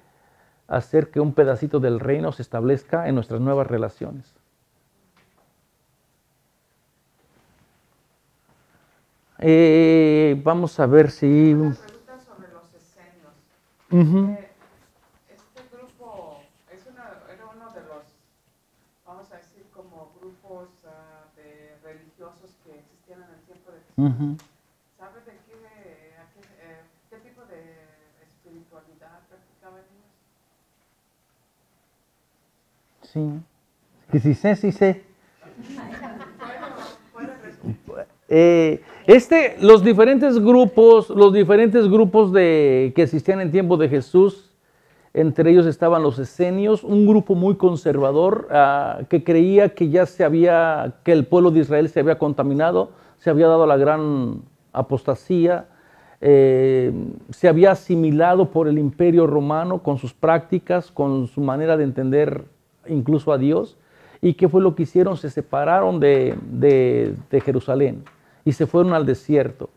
A: hacer que un pedacito del reino se establezca en nuestras nuevas relaciones. Vamos a ver si...
H: Una pregunta sobre los esenios. Este grupo era uno de los, vamos a decir, como grupos de religiosos que existían en el tiempo de Jesús. ¿Sabe de qué tipo de espiritualidad practicaban ellos?
A: Sí, que sí sé. Los diferentes grupos que existían en tiempo de Jesús, entre ellos estaban los esenios, un grupo muy conservador que creía que que el pueblo de Israel se había contaminado, se había dado la gran apostasía, se había asimilado por el imperio romano con sus prácticas, con su manera de entender incluso a Dios. ¿Y qué fue lo que hicieron? Se separaron de Jerusalén y se fueron al desierto.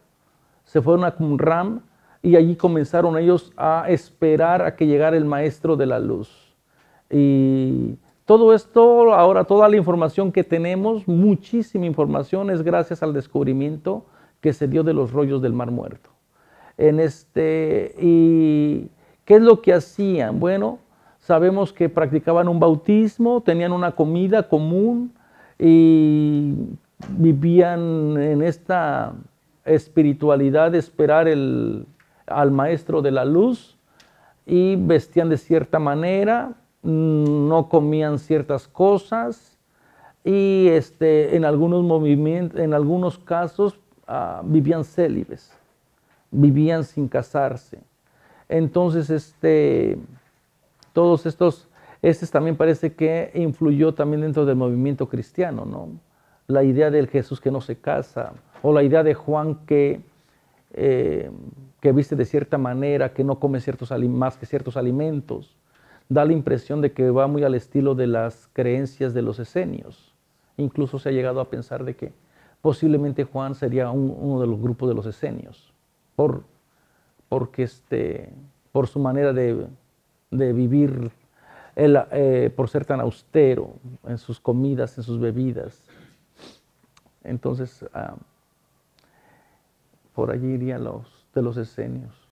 A: Se fueron a Qumran y allí comenzaron ellos a esperar a que llegara el maestro de la luz. Y todo esto, ahora toda la información que tenemos, muchísima información, es gracias al descubrimiento que se dio de los rollos del Mar Muerto. ¿Y qué es lo que hacían? Bueno, sabemos que practicaban un bautismo, tenían una comida común y vivían en esta espiritualidad de esperar al maestro de la luz y vestían de cierta manera, no comían ciertas cosas y en algunos casos vivían célibes, vivían sin casarse. Entonces todos estos también parece que influyó también dentro del movimiento cristiano, ¿no? La idea del Jesús que no se casa, o la idea de Juan que viste de cierta manera, que no come más que ciertos alimentos, da la impresión de que va muy al estilo de las creencias de los esenios. Incluso se ha llegado a pensar de que posiblemente Juan sería uno de los grupos de los esenios, por su manera de vivir, por ser tan austero en sus comidas, en sus bebidas. Entonces, por allí irían de los esenios.